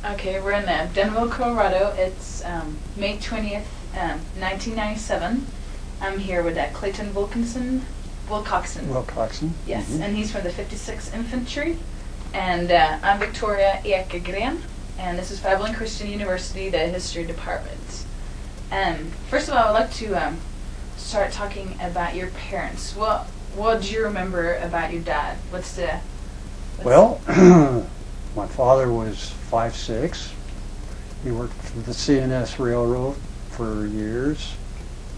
Okay, we're in Denver, Colorado. It's May 20th, 1997. I'm here with Clayton Wilcoxson. Wilcoxson. And he's from the 56th Infantry. And I'm Victoria Ekegren, and this is Fabulous Christian University, the History Department. First of all, I would like to start talking about your parents. What do you remember about your dad? Well, my father was 5'6". He worked for the CNS Railroad for years.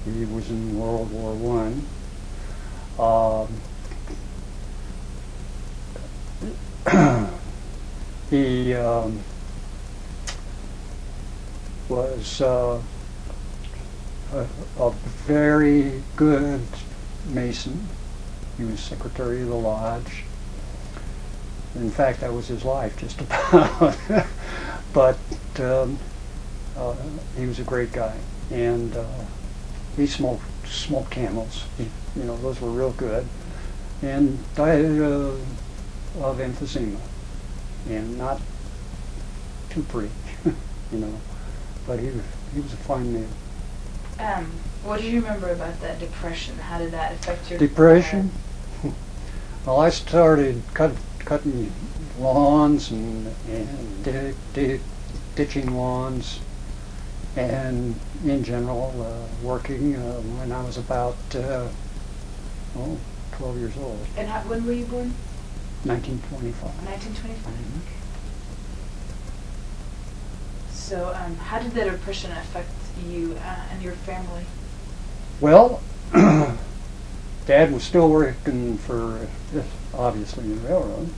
He was in World War I. He was a very good Mason. He was secretary of the lodge. In fact, that was his life, just about. But he was a great guy, and he smoked Camels. Those were real good, and died of emphysema, and not too pretty, But he was a fine man. What do you remember about that depression? How did that affect your depression? Well, I started cutting lawns and ditching lawns, and in general working when I was about 12 years old. And when were you born? 1925. 1925. So how did that depression affect you and your family? Well, Dad was still working for, obviously, the railroad.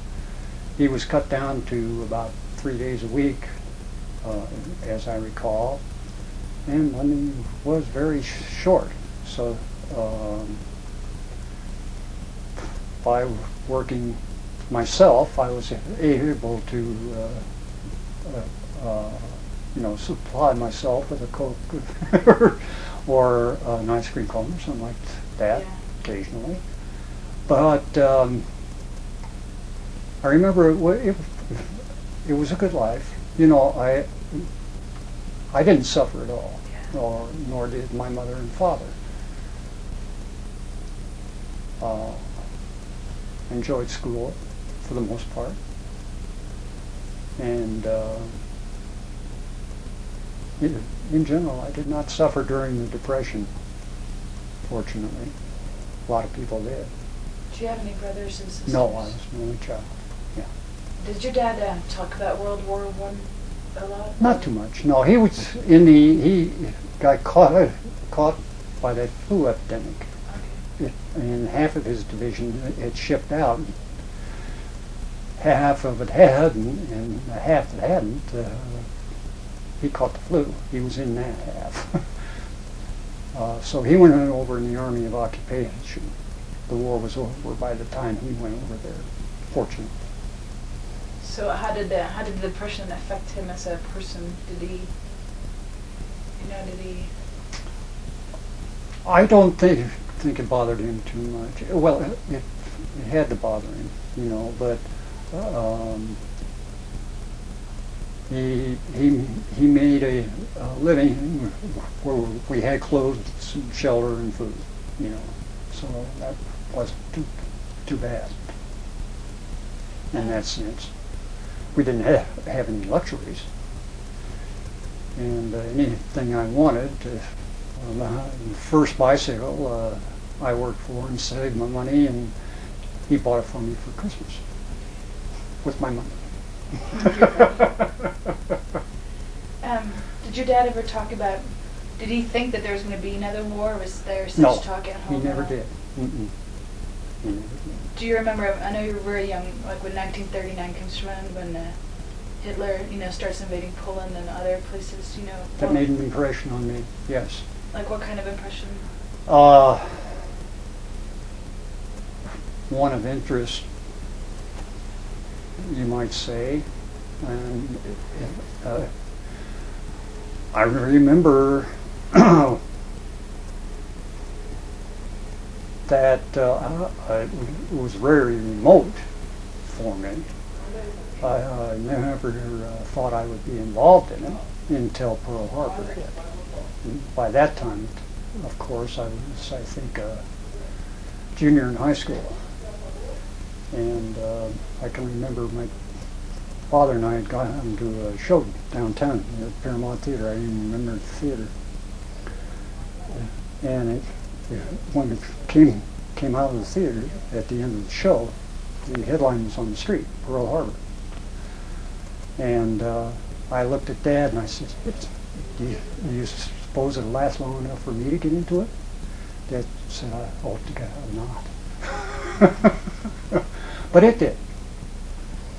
He was cut down to about 3 days a week, as I recall, and money was very short. So by working myself, I was able to supply myself with a Coke or an ice cream cone or something like that, occasionally. But I remember it was a good life. I didn't suffer at all, nor did my mother and father. Enjoyed school for the most part, and in general, I did not suffer during the Depression, fortunately. A lot of people did. Do you have any brothers and sisters? No, I was the only child. Yeah. Did your dad talk about World War I a lot? Not too much. No, he got caught by that flu epidemic. Okay. And half of his division had shipped out. Half of it had, and the half that hadn't, he caught the flu. He was in that half. So he went over in the Army of Occupation. The war was over by the time he went over there, fortunately. So how did the depression affect him as a person? Did he? I don't think it bothered him too much. Well, it had to bother him, but he made a living where we had clothes, and shelter, and food, so that wasn't too bad in that sense. We didn't have any luxuries, and anything I wanted, the first bicycle I worked for and saved my money, and he bought it for me for Christmas with my money. Did your dad ever talk about, did he think that there was going to be another war, or was there such talk at home? He never did. Mm-mm. He never did. Do you remember, I know you were very young, like when 1939 comes around, when Hitler, starts invading Poland and other places, That made an impression on me, yes. Like what kind of impression? One of interest, you might say. And I remember that it was very remote for me, I never thought I would be involved in it until Pearl Harbor hit. And by that time, of course, I was, I think, a junior in high school. And I can remember my father and I had gone to a show downtown at Paramount Theater. I didn't remember the theater. And when it came out of the theater at the end of the show, the headline was on the street, Pearl Harbor. And I looked at Dad and I said, do you suppose it'll last long enough for me to get into it? Dad said, I hope to God not. But it did.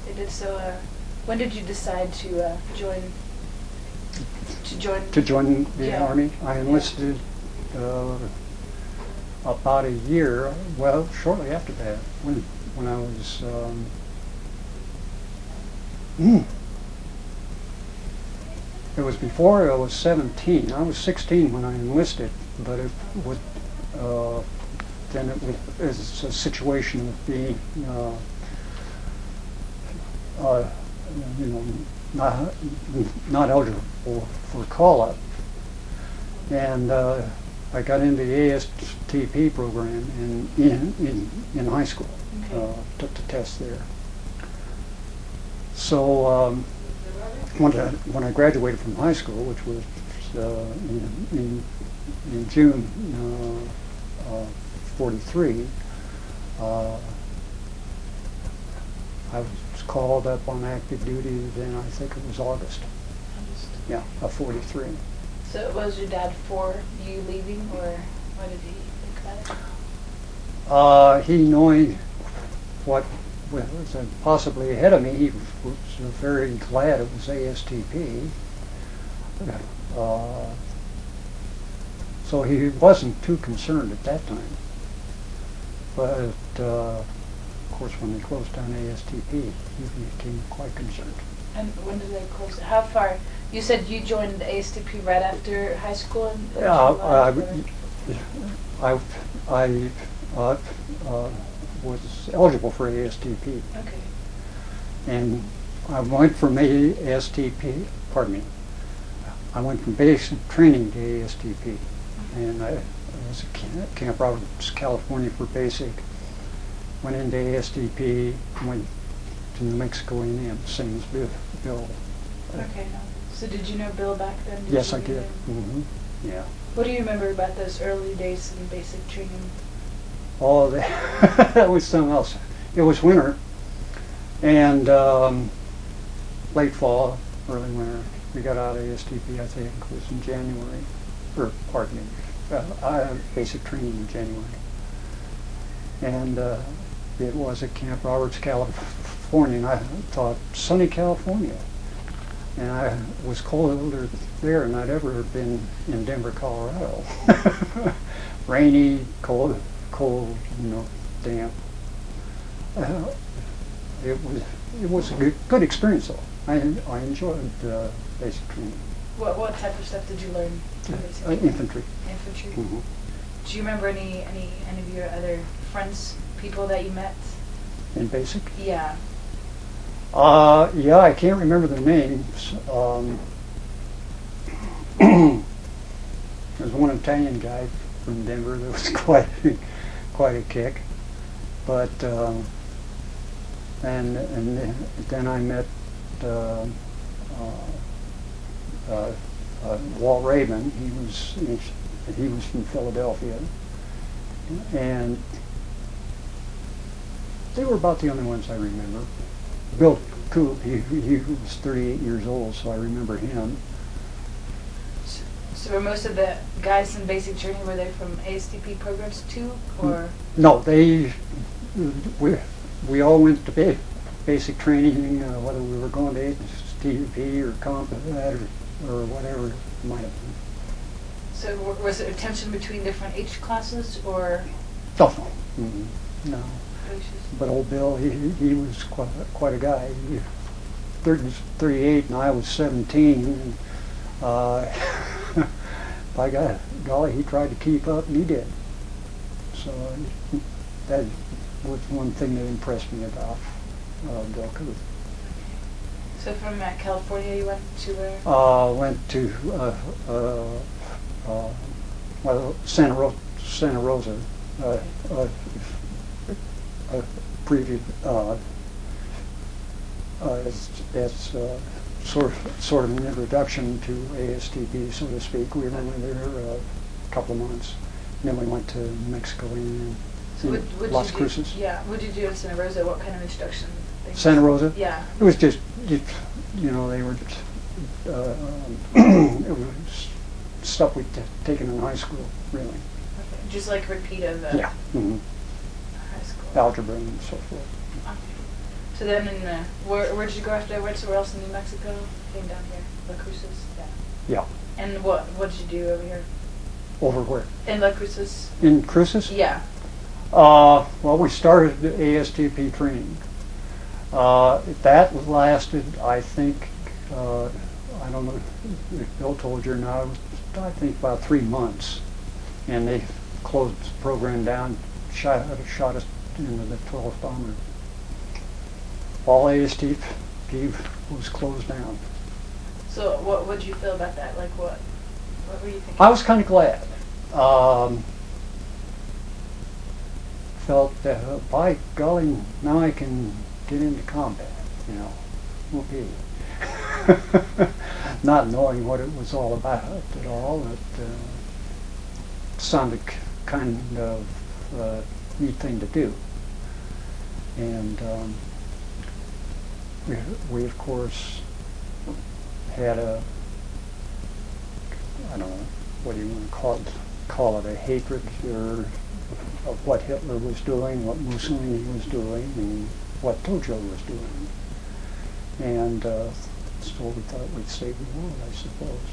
It did. So when did you decide to join? To join the Army? I enlisted about a year, well, shortly after that, when I was it was before I was 17. I was 16 when I enlisted, but it would then it was a situation of being you know, not eligible for call-up, and I got into the ASTP program in high school. Okay. Took the test there. So when I graduated from high school, which was in June '43, I was called up on active duty. Then I think it was August. Yeah, of '43. So was your dad for you leaving, or what did he think about it? He, knowing what was possibly ahead of me, he was very glad it was ASTP. So he wasn't too concerned at that time. But of course, when they closed down ASTP, he became quite concerned. And when did they close it? How far? You said you joined ASTP right after high school? I was eligible for ASTP. Okay. And I went from ASTP, pardon me, I went from basic training to ASTP. And I was at Camp Roberts, California for basic. Went into ASTP, went to New Mexico A&M, same as Bill. Okay. So did you know Bill back then? Yes, I did. Mm-hmm. Yeah. What do you remember about those early days in basic training? Oh, that was something else. It was winter, and late fall, early winter. We got out of ASTP, I think it was in January, or pardon me, basic training in January. And it was at Camp Roberts, California, and I thought, sunny California. And I was colder there than I'd ever been in Denver, Colorado. Rainy, cold, you know, damp. It was a good experience though. I enjoyed basic training. What type of stuff did you learn? Infantry. Infantry. Mm-hmm. Do you remember any of your other friends, people that you met? In basic? Yeah. Yeah, I can't remember their names. There's one Italian guy from Denver that was quite a kick, but and then I met Walt Raven. He was from Philadelphia, and they were about the only ones I remember. Bill Coop, he was 38 years old, so I remember him. So were most of the guys in basic training, were they from ASTP programs too, or? No, we all went to basic training, whether we were going to ASTP or combat or whatever it might have been. So was there a tension between different age classes, or? Oh, no. But old Bill, he was quite a guy. He was 38 and I was 17. And, by golly, he tried to keep up and he did. So that was one thing that impressed me about Bill Coop. So from California, you went to where? Went to well, Santa Rosa. Previous it's sort of an introduction to ASTP, so to speak. We were only there a couple of months, and then we went to Mexico and So what Las Cruces. Yeah, what did you do in Santa Rosa? What kind of introduction things? Santa Rosa? Yeah. It was just, they were, it was stuff we'd taken in high school, really. Okay. Just like repeat of Yeah. Mm-hmm. high school. Algebra and so forth. Okay. So then, where did you go after that? Went somewhere else in New Mexico? Came down here, La Cruces. Yeah. Yeah. And what did you do over here? Over where? In La Cruces. In Cruces? Yeah. Well, we started the ASTP training. That lasted, I think, I don't know if Bill told you or not, I think about 3 months. And they closed the program down, shot us into the 12th Bomber. All ASTP was closed down. So what did you feel about that? Like what were you thinking? I was kind of glad. Felt that, by golly, now I can get into combat, Okay. Not knowing what it was all about at all, it sounded kind of a neat thing to do. And we of course had I don't know, what do you want to call it, a hatred of what Hitler was doing, what Mussolini was doing, and what Tojo was doing. And so we thought we'd save the world, I suppose.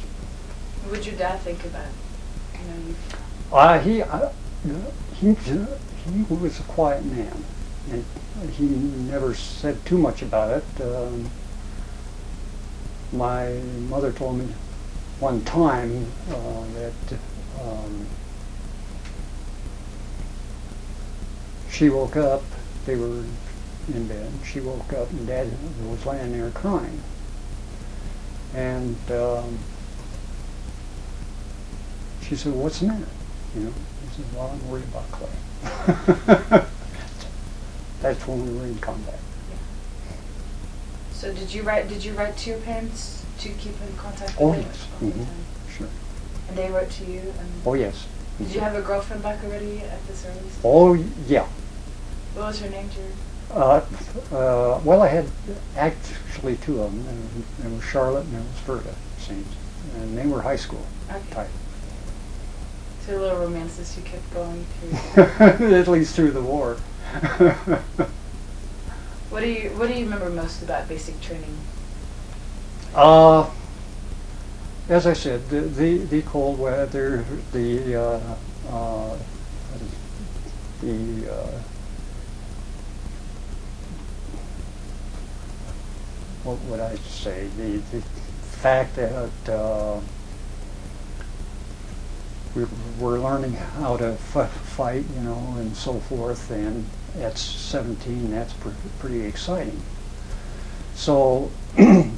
What would your dad think about you? He was a quiet man, and he never said too much about it. My mother told me one time that she woke up, they were in bed, she woke up and Dad was laying there crying. And she said, "What's the matter?" He said, "Well, I'm worried about Clay." That's when we were in combat. Yeah. So did you write to your parents to keep in contact with Oh, them yes. all the Mm-hmm. time? Sure. And they wrote to you? And Oh, yes. did you have a girlfriend back already at this early stage? Oh, yeah. What was her name, Jerry? Well, I had actually 2 of them. There was Charlotte and there was Verda, it seems. And they were high school type. So a little romances you kept going through. At least through the war. What do you remember most about basic training? As I said, the cold weather, what would I say? The fact that we're learning how to fight, and so forth, and at 17, that's pretty exciting. So,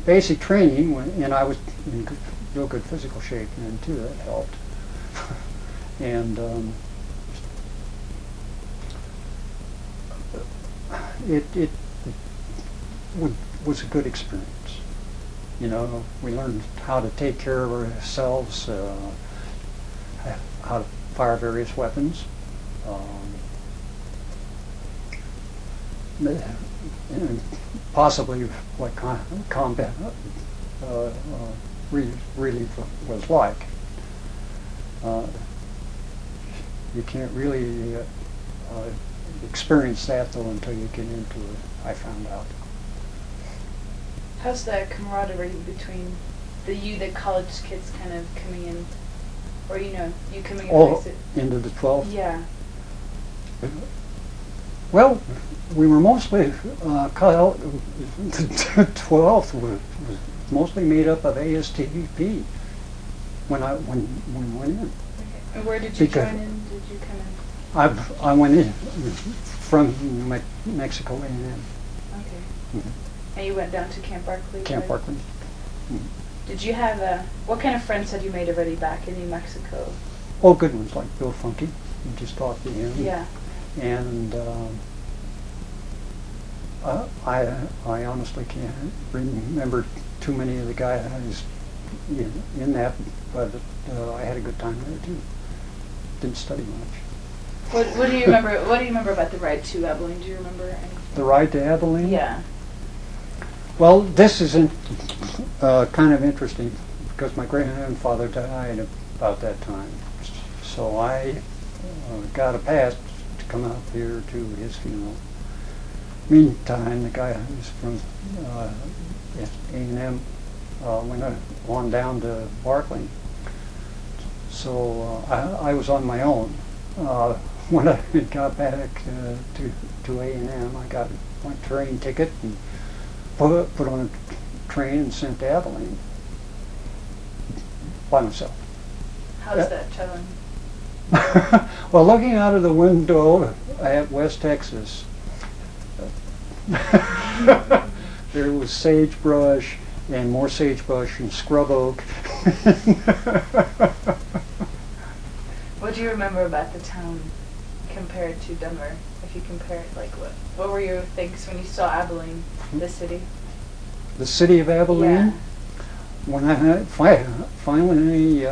basic training, and I was in real good physical shape then too, that helped. And it was a good experience. We learned how to take care of ourselves, how to fire various weapons. And possibly what combat really was like. You can't really experience that though until you get into it, I found out. How's the camaraderie between the college kids kind of coming in, or you coming in? Oh, into the 12th? Yeah. Well, we were mostly cut out. The 12th was mostly made up of ASTP when we went in. Okay. And where did you join in? Did you come in? I went in from Mexico A&M. Okay. Mm-hmm. And you went down to Camp Barkley? Camp right? Barkley. Did you have what kind of friends had you made already back in New Mexico? Oh, good ones like Bill Funky. You just talked to him. Yeah. And I honestly can't remember too many of the guys in that, but I had a good time there too. Didn't study much. What do you remember? What do you remember about the ride to Abilene? Do you remember anything? The ride to Abilene? Yeah. Well, this is kind of interesting because my grandfather died about that time. So I got a pass to come out here to his funeral. Meantime, the guy who's from A&M went on down to Barkley. So I was on my own. When I got back to A&M, I got my train ticket and put on a train and sent to Abilene by myself. How's that traveling? Well, looking out of the window at West Texas, there was sagebrush and more sagebrush and scrub oak. What do you remember about the town compared to Denver? If you compare it, like what were your things when you saw Abilene, the city? The city of Abilene? Yeah. When I finally,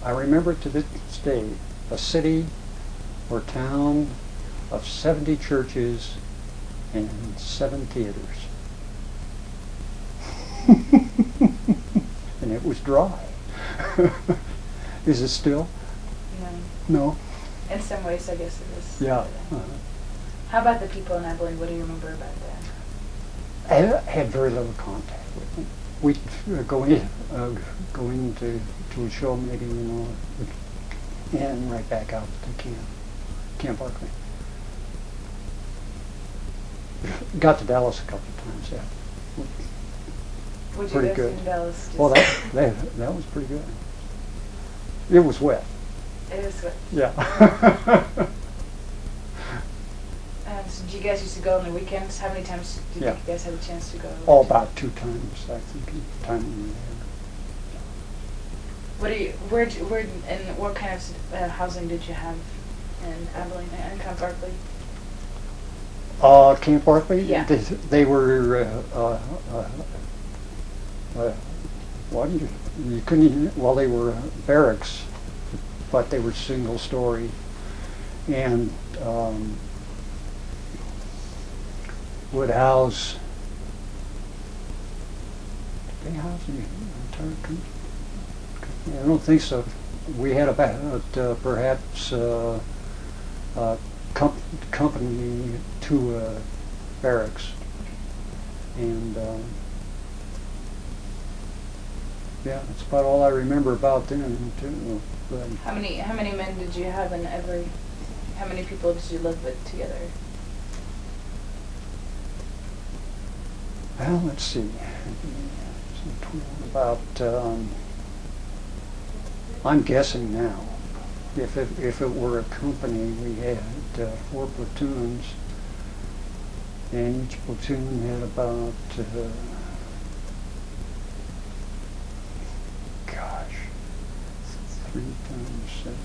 I remember to this day, a city or town of 70 churches and 7 theaters. And it was dry. Is it still? No. In some ways, I guess it is. Yeah. How about the people in Abilene? What do you remember about that? I had very little contact with them. We'd go into to a show maybe, and right back out to Camp Barkley. Got to Dallas a couple of times, yeah. What'd Pretty you guys good. do in Dallas? Well, that was pretty good. It was wet. It is what. Yeah. So do you guys used to go on the weekends? How many times did you guys have a chance to go? Oh, about 2 times, I think, time we were there. Where and what kind of housing did you have in Abilene and Camp Barkley? Camp Barkley? Yeah. They were, what you couldn't even, well, they were barracks, but they were single story. And would house, did they house the entire country? I don't think so. We had about perhaps company to barracks, and yeah, that's about all I remember about them too. But How many men did you have in every? How many people did you live with together? well, let's see. About I'm guessing now. If it were a company, we had 4 platoons, and each platoon had about gosh, 3 times 7,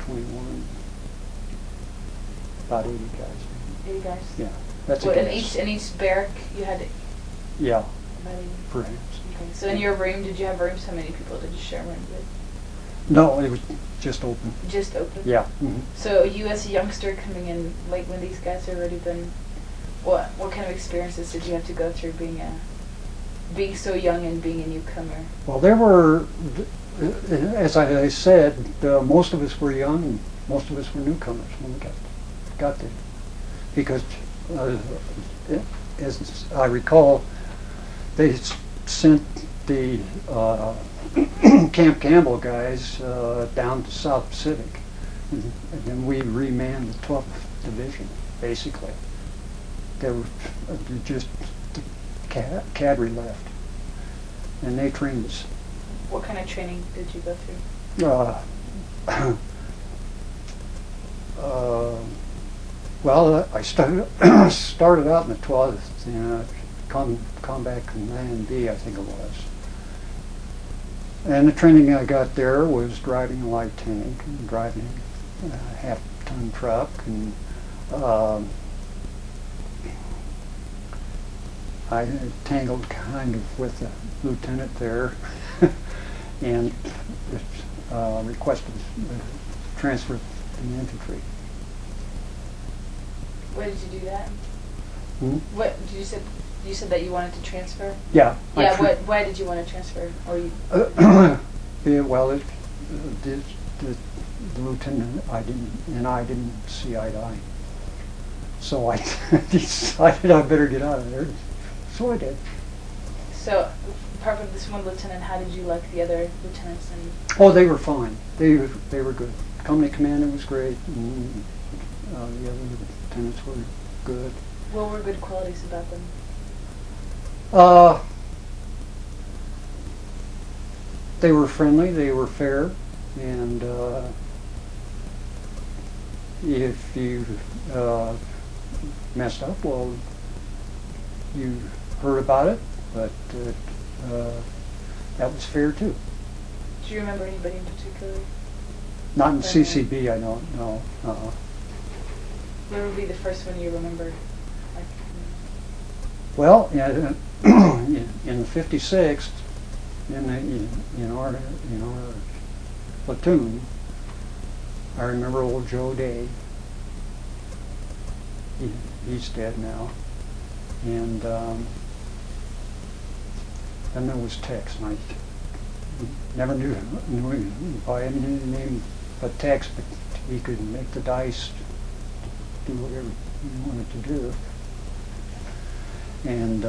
21, about 80 guys. 80 guys. Yeah, that's a What, guess. in each barrack you had Yeah, about 80. perhaps. Okay. So in your room, did you have rooms? How many people did you share rooms with? No, it was just open. Just open. Yeah. Mm-hmm. So you as a youngster coming in late when these guys had already been, what kind of experiences did you have to go through being so young and being a newcomer? Well, there were, as I said, most of us were young and most of us were newcomers when we got there. Because, as I recall, they sent the Camp Campbell guys down to South Pacific, and then we remanned the 12th Division, basically. There were just the cadre left, and they trained us. What kind of training did you go through? Well, I started out in the 12th Combat Command B, I think it was. And the training I got there was driving a light tank, and driving a half-ton truck, and I tangled kind of with the lieutenant there and requested transfer to the infantry. Why did you do that? Hmm? What did you said that you wanted to transfer? Yeah. Yeah. Why did you want to transfer? Or you? Yeah, well, the lieutenant I didn't see eye to eye. So I decided I better get out of there. So I did. So, apart from this one lieutenant, how did you like the other lieutenants? And Oh, they were fine. They were good. Company commander was great, and the other lieutenants were good. what were good qualities about them? They were friendly. They were fair, and if you messed up, well, you heard about it, but that was fair too. Do you remember anybody in particular? Not in Friendly? CCB, I don't know. Uh-uh. What would be the first one you remember? Like, Well, in the 56th, in our platoon, I remember old Joe Day. He's dead now, and then there was Tex, and I never knew him by any name but Tex, but he could make the dice do whatever he wanted to do. And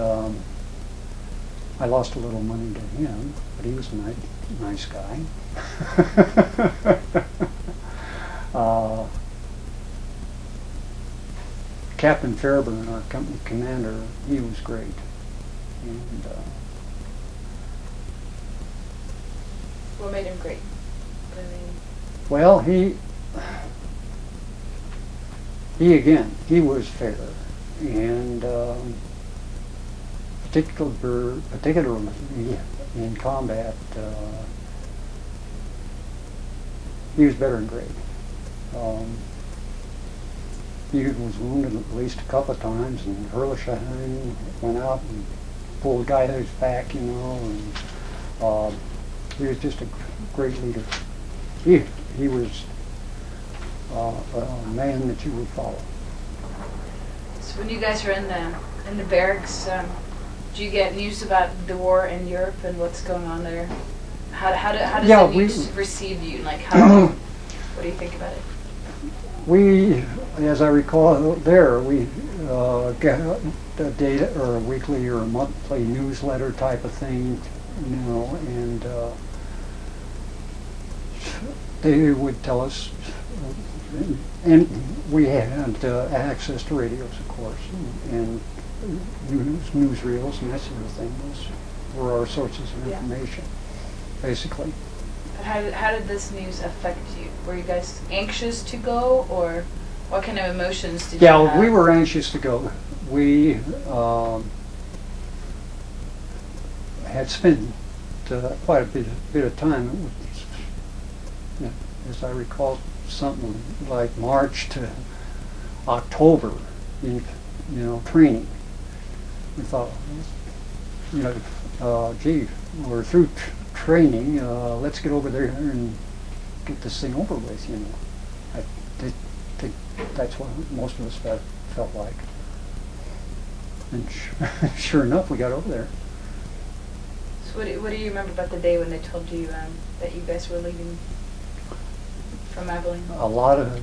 I lost a little money to him, but he was a nice guy. Captain Fairburn, our company commander, he was great. And what made him great? I mean, well, he he was fair, and particularly in combat, he was better than great. He was wounded at least a couple of times, and Herlesheim went out and pulled a guy out of his back, and he was just a great leader. He was a man that you would follow. so when you guys were in the barracks, do you get news about the war in Europe and what's going on there? How does Yeah, the news receive you? Like what do you think about it? We, as I recall, we get a data or a weekly or a monthly newsletter type of thing, and they would tell us, and we had access to radios, of course, and newsreels and that sort of thing. Those were our sources of information, basically. How did this news affect you? Were you guys anxious to go, or what kind of emotions did you have? Yeah, we were anxious to go. We had spent quite a bit of time, as I recall, something like March to October in training. We thought, gee, we're through training. Let's get over there and get this thing over with. I think that's what most of us felt like. And sure enough, we got over there. So what do you remember about the day when they told you that you guys were leaving from Abilene? A lot of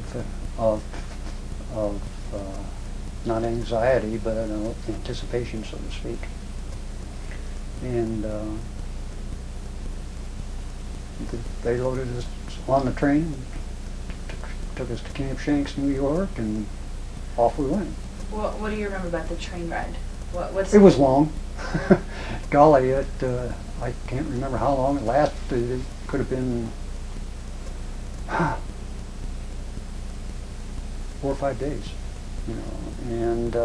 not anxiety, but anticipation, so to speak. And they loaded us on the train, took us to Camp Shanks, New York, and off we went. What do you remember about the train ride? It was long. Golly, I can't remember how long it lasted. It could have been 4 or 5 days, and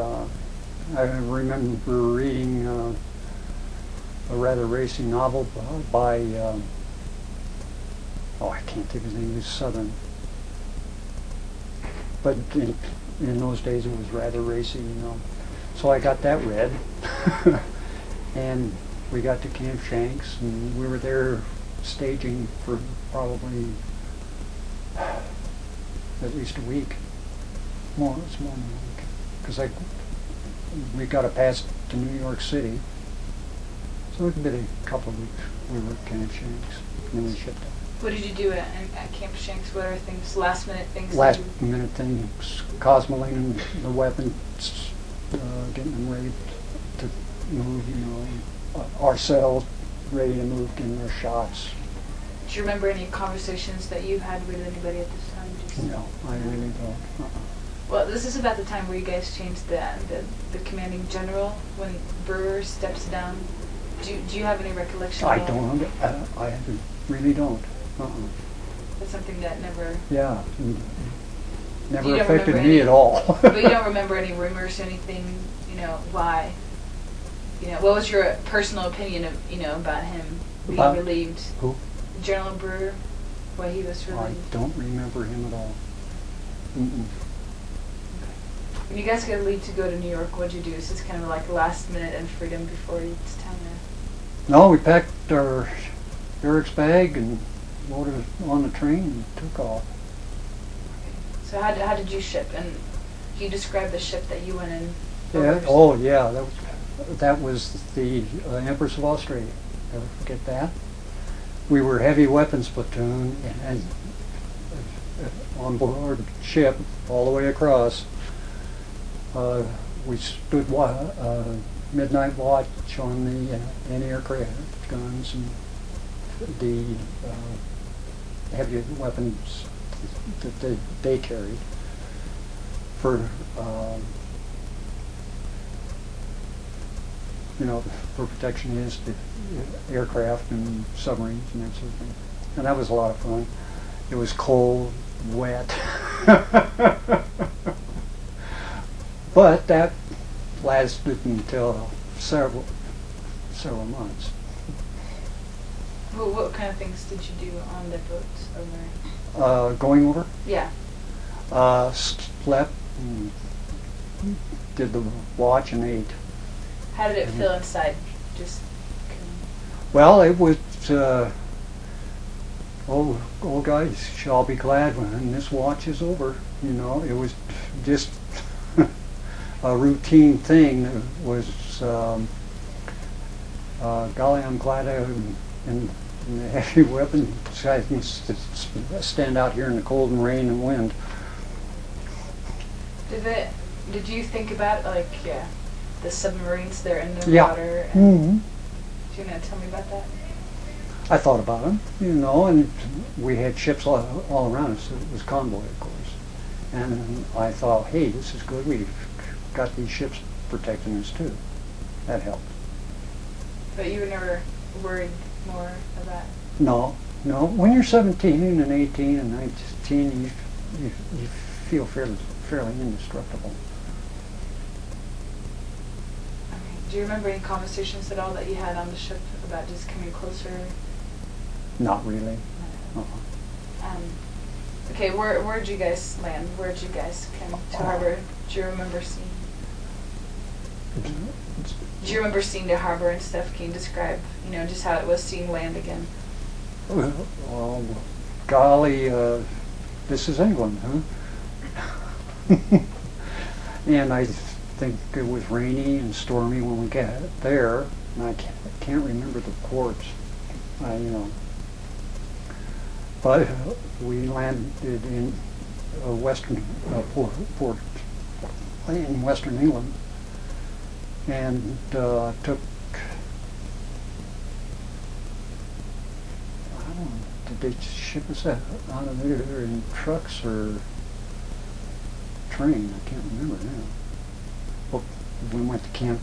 I remember reading a rather racy novel by, I can't think of his name, he was Southern. But in those days it was rather racy, you know. So I got that read. And we got to Camp Shanks, and we were there staging for probably at least a week. It's more than a week. Because we got a pass to New York City. So it had been a couple of weeks we were at Camp Shanks, and then we shipped out. What did you do at Camp Shanks? What are things, last minute things? Last minute things, cosmoling the weapons, getting them ready to move, you know, ourselves ready to move, getting their shots. Do you remember any conversations that you had with anybody at this time? No, I really don't. Well, this is about the time where you guys changed the commanding general when Brewer steps down. Do you have any recollection? I don't. I really don't. That's something that never. Yeah, never affected me at all. But you don't remember any rumors or anything. You know why? You know, what was your personal opinion of about him being relieved? Who? General Brewer. Why he was relieved? I don't remember him at all. Mm-mm. When you guys got leave to go to New York, what'd you do? Is this kind of like last minute and freedom before it's time to? No, we packed our Eric's bag and loaded it on the train and took off. Okay. So how did you ship? And can you describe the ship that you went in? Yeah. Oh yeah, that was the Empress of Australia. Never forget that. We were heavy weapons platoon and on board ship all the way across. We stood midnight watch on the anti-aircraft guns and the heavy weapons that they carried for for protection against the aircraft and submarines and that sort of thing. And that was a lot of fun. It was cold, wet. But that lasted until several months. Well, what kind of things did you do on the boats over? Going over? Yeah. Slept and did the watch and ate. How did it feel inside? Just. Well, it was. Old guys shall be glad when this watch is over. You know, it was just a routine thing. It was, golly, I'm glad in the heavy weapon side to stand out here in the cold and rain and wind. Did you think about the submarines there in the Yeah. water? Mm-hmm. Do you want to tell me about that? I thought about them, and we had ships all around us. It was convoy, of course. And I thought, hey, this is good. We've got these ships protecting us too. That helped. But you were never worried more about? No. When you're 17 and 18 and 19, you feel fairly indestructible. Okay. Do you remember any conversations at all that you had on the ship about just coming closer? Not really. Okay, where'd you guys land? Where'd you guys come to harbor? Do you remember seeing? Do you remember seeing the harbor and stuff? Can you describe, just how it was seeing land again? Well, golly, this is England, huh? And I think it was rainy and stormy when we got there, and I can't remember the ports, But we landed in a western port in western England, and took, I don't know, did they ship us out of there in trucks or train? I can't remember now. Well, we went to Camp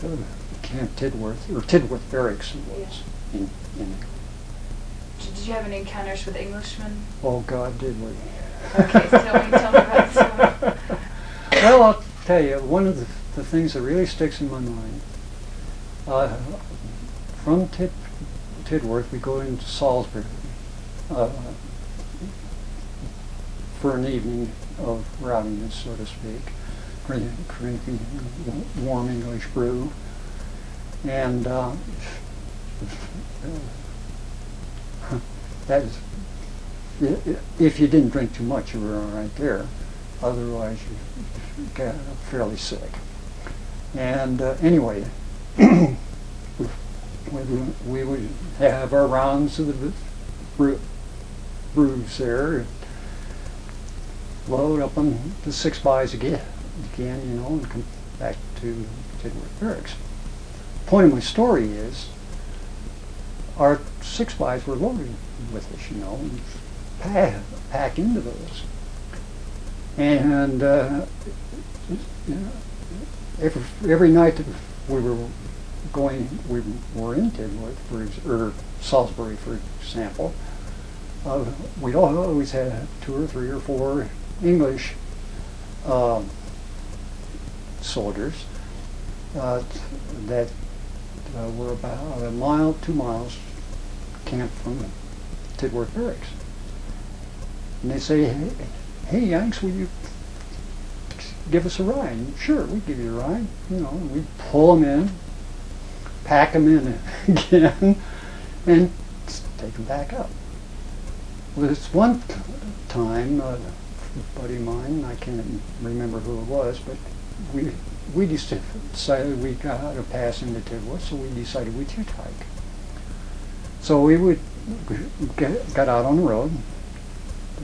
Tidworth Barracks it was, in England. Did you have any encounters with Englishmen? Oh God, did we? Okay, so tell me about some. Well, I'll tell you, one of the the things that really sticks in my mind. From Tidworth, we go into Salisbury for an evening of rowdiness, so to speak, drinking warm English brew, and that is, if you didn't drink too much, you were all right there. Otherwise, you got fairly sick. And anyway, we would have our rounds of the brews there, load up on the 6-bys again, and come back to Tidworth Barracks. The point of my story is, our 6-bys were loaded with us, and pack into those. And every night that we were in Tidworth, or Salisbury, for example, we'd always had 2 or 3 or 4 English soldiers that were about a mile, 2 miles camped from Tidworth Barracks. And they say, hey Yanks, will you give us a ride? And sure, we'd give you a ride. We'd pull them in, pack them in again, and take them back up. Well, this one time, a buddy of mine, I can't remember who it was, but we decided we got a pass into Tidworth, so we decided we'd hitchhike. So we would got out on the road.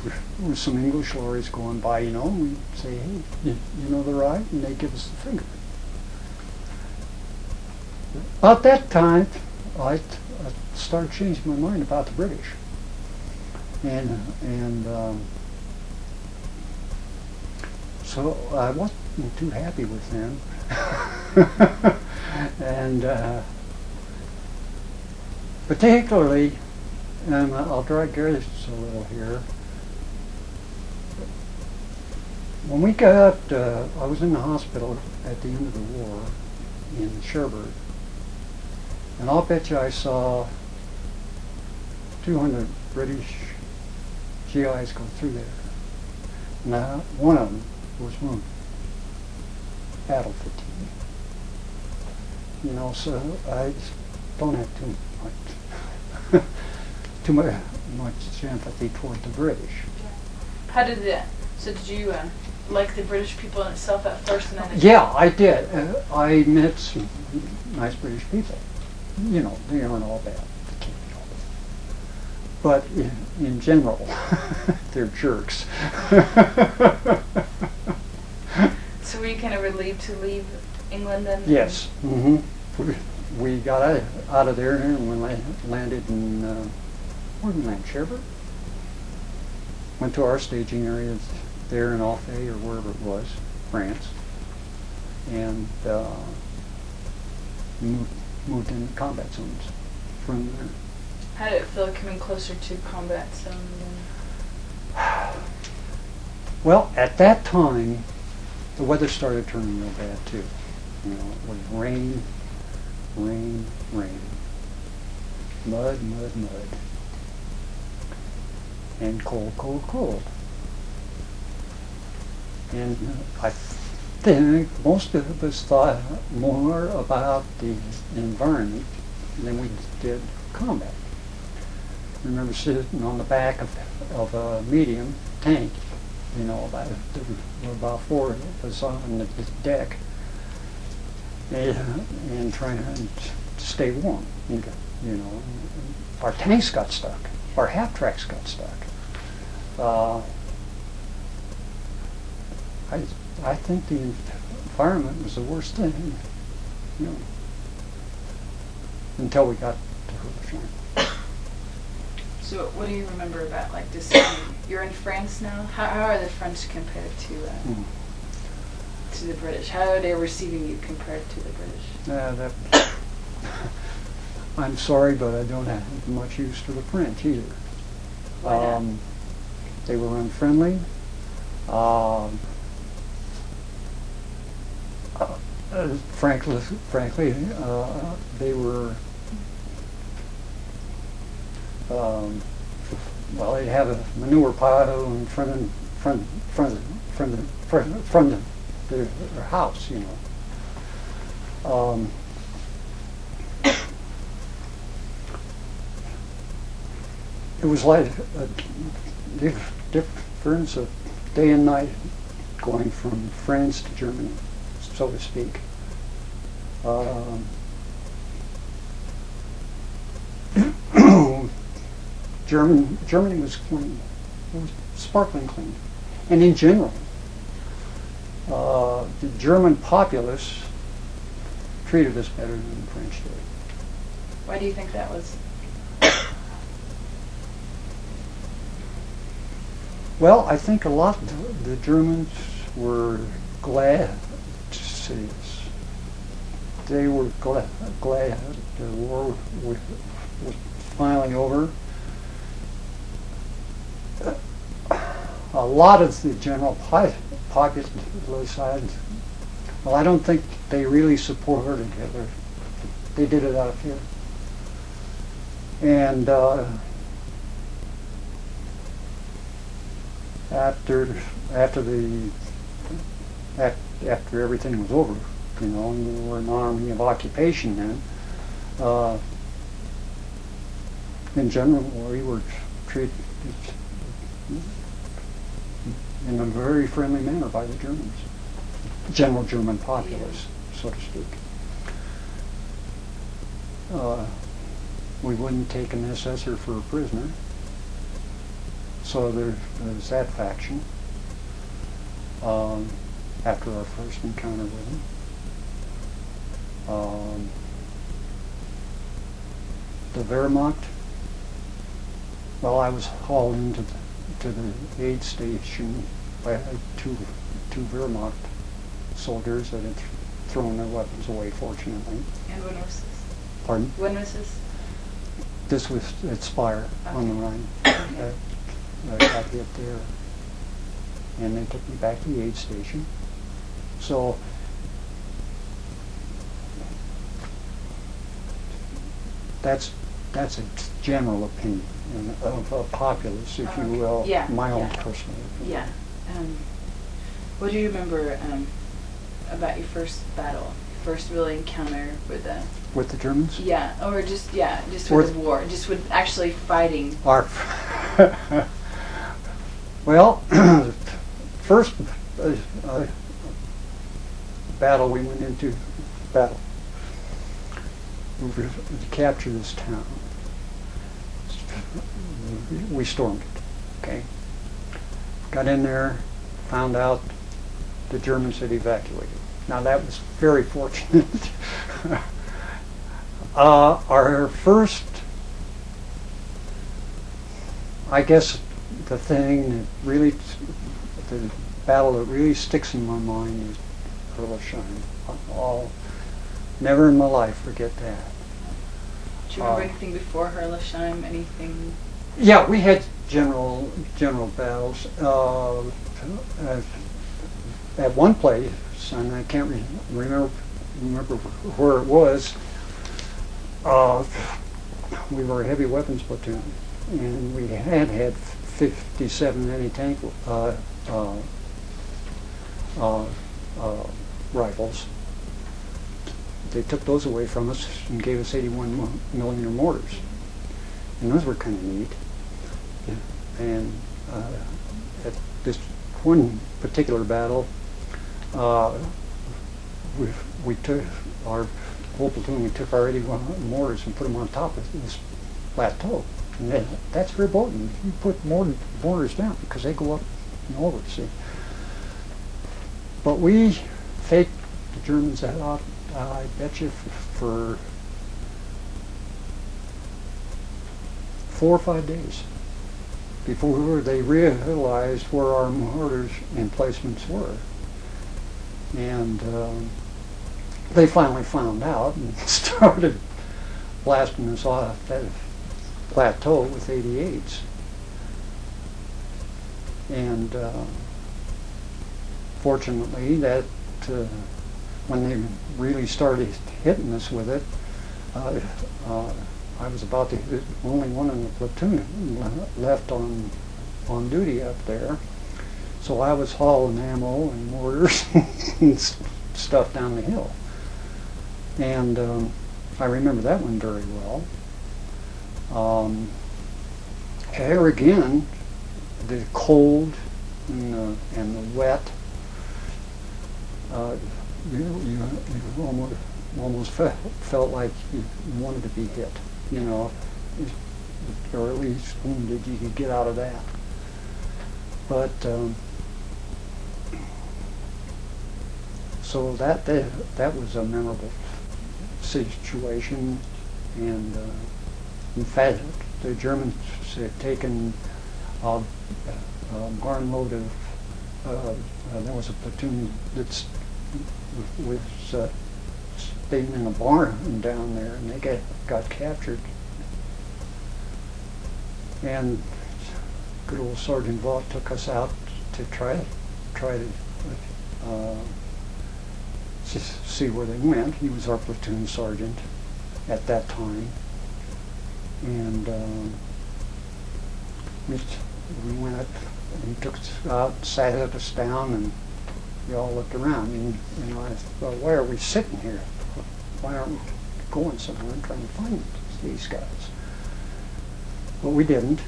There were some English lorries going by, and we'd say, hey, you know the ride? And they'd give us the finger. About that time, I started changing my mind about the British. And so I wasn't too happy with them. And particularly, and I'll digress a little here, when we got, I was in the hospital at the end of the war in Cherbourg, and I'll bet you I saw 200 British GIs go through there. Now, one of them was wounded, battle fatigue. So I just don't have too much empathy toward the British. How did that? So did you like the British people in itself at first, and then? Yeah, I did. I met some nice British people. They aren't all bad. They can't be all bad. But in general, they're jerks. So were you kind of relieved to leave England then? Yes. Mm-hmm. We got out of there and we landed in, where did we land? Cherbourg? Went to our staging area there in Alfay or wherever it was, France, and moved into combat zones from there. How did it feel coming closer to combat zones? Well, at that time, the weather started turning real bad too. It was rain, rain, rain, mud, mud, mud, and cold, cold, cold. And I think most of us thought more about the environment than we did combat. I remember sitting on the back of a medium tank, there were about 4 of us on the deck, and trying to stay warm. Our tanks got stuck, our half tracks got stuck. I think the environment was the worst thing, until we got to Hurlesheim. So what do you remember about this? You're in France now. How are the French compared to the British? How are they receiving you compared to the British? I'm sorry, but I don't have much use for the French either. Why not? They were unfriendly. frankly, they were. Well, they have a manure pile in front of their house, you know. It was like a difference of day and night going from France to Germany, so to speak. Germany was clean. It was sparkling clean. And in general, the German populace treated us better than the French did. Why do you think that was? Well, I think a lot of the Germans were glad to see us. They were glad the war was finally over. A lot of the general populace side, well, I don't think they really supported Hitler. They did it out of fear. And after everything was over, you know, and we were an army of occupation then, in general, we were treated in a very friendly manner by the Germans, general German populace, so to speak. We wouldn't take an assessor for a prisoner, so there's that faction. After our first encounter with them, the Wehrmacht. Well, I was hauled into the aid station by two Wehrmacht soldiers that had thrown their weapons away, fortunately. And when was this? Pardon? When was this? This was at Speyer on the Rhine. Okay. I got hit there, and they took me back to the aid station. So that's a general opinion of a populace, if you will. Yeah, my own yeah. personal opinion. Yeah. What do you remember about your first battle, first really encounter with the? With the Germans? Yeah, or just with the war, just with actually fighting. Our well, first battle we went into, we were to capture this town. We stormed it, okay? Got in there, found out the Germans had evacuated. Now that was very fortunate. Our first, I guess, the battle that really sticks in my mind is Herlesheim. I'll never in my life forget that. Do you remember anything before Herlesheim? Anything? Yeah, we had general battles. At one place, and I can't remember where it was. We were a heavy weapons platoon, and we had 57 anti-tank rifles. They took those away from us and gave us 81 millimeter mortars, and those were kind of neat. And at this one particular battle, we took our whole platoon. We took our 81 mortars and put them on top of this plateau, and that's very important. You put mortars down because they go up and over. See, but we faked the Germans out. I bet you for 4 or 5 days before they realized where our mortars emplacements were. And they finally found out and started blasting us off that plateau with 88s. And fortunately, that when they really started hitting us with it, I was about the only one in the platoon left on duty up there. So I was hauling ammo and mortars and stuff down the hill. And I remember that one very well. Here again, the cold and the wet, you almost felt like you wanted to be hit, you know, or at least wounded. You could get out of that. But so that was a memorable situation, and in fact, the Germans had taken a barn load of. There was a platoon that was staying in a barn down there, and they got captured. And good old Sergeant Vaught took us out to try to see where they went. He was our platoon sergeant at that time, and we went up. He took us out, sat us down, and we all looked around. And you know, I thought, why are we sitting here? Why aren't we going somewhere and trying to find these guys? But we didn't.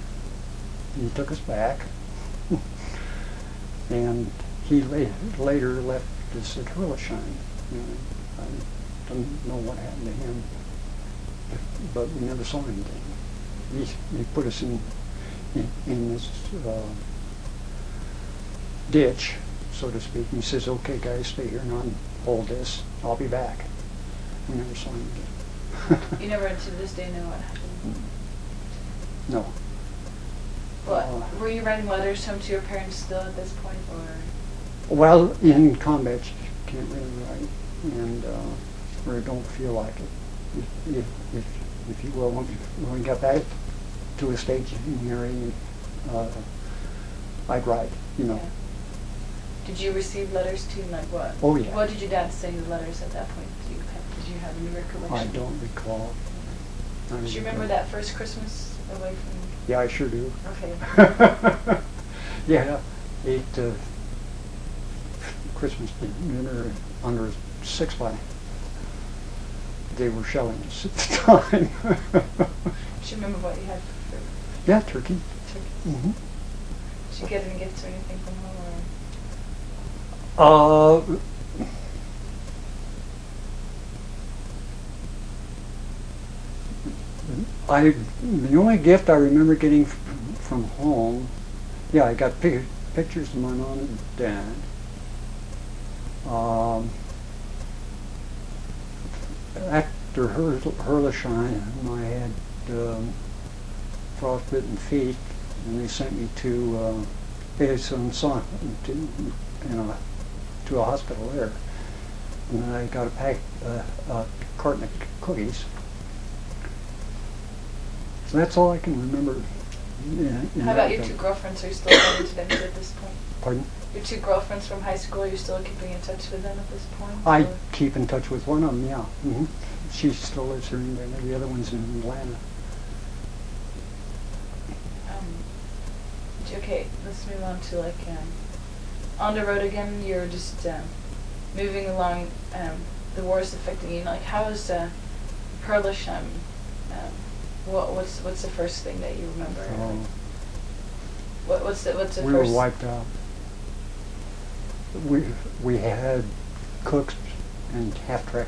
He took us back, and he later left us at Hurlesheim. You know, I don't know what happened to him, but we never saw him again. He put us in this ditch, so to speak, and he says, "Okay, guys, stay here and hold this. I'll be back." We never saw him again. You never, to this day, know what happened? No. Well, were you writing letters home to your parents still at this point, or? Well, in combat, you can't really write, and or don't feel like it. If you will, when we got back to a stage in Erie, I'd write, you know. Yeah. Did you receive letters too, like what? Oh, yeah. What did your dad say in the letters at that point? Did you have any recollection? I don't recall. Do you remember that first Christmas away from? Yeah, I sure do. Okay. Yeah, ate Christmas dinner under a 6-by. They were shelling us at the time. Do you remember what you had for food? Yeah, turkey. Turkey. Mm-hmm. Did you get any gifts or anything from home? The only gift I remember getting from home, yeah, I got pictures of my mom and dad. After Hurlesheim, I had frostbitten feet, and they sent me to to a hospital there. And then I got a carton of cookies. So that's all I can remember. How about your two girlfriends? Are you still writing to them at this point? Pardon? Your two girlfriends from high school, are you still keeping in touch with them at this point? I or? keep in touch with one of them, yeah. Mm-hmm. She still lives here in England. The other one's in Atlanta. Okay, let's move on to on the road again. You're just moving along. The war is affecting you. Like, how is Hurlesheim? What's the first thing that you remember? What's the first? We were wiped out. We had cooks and half-track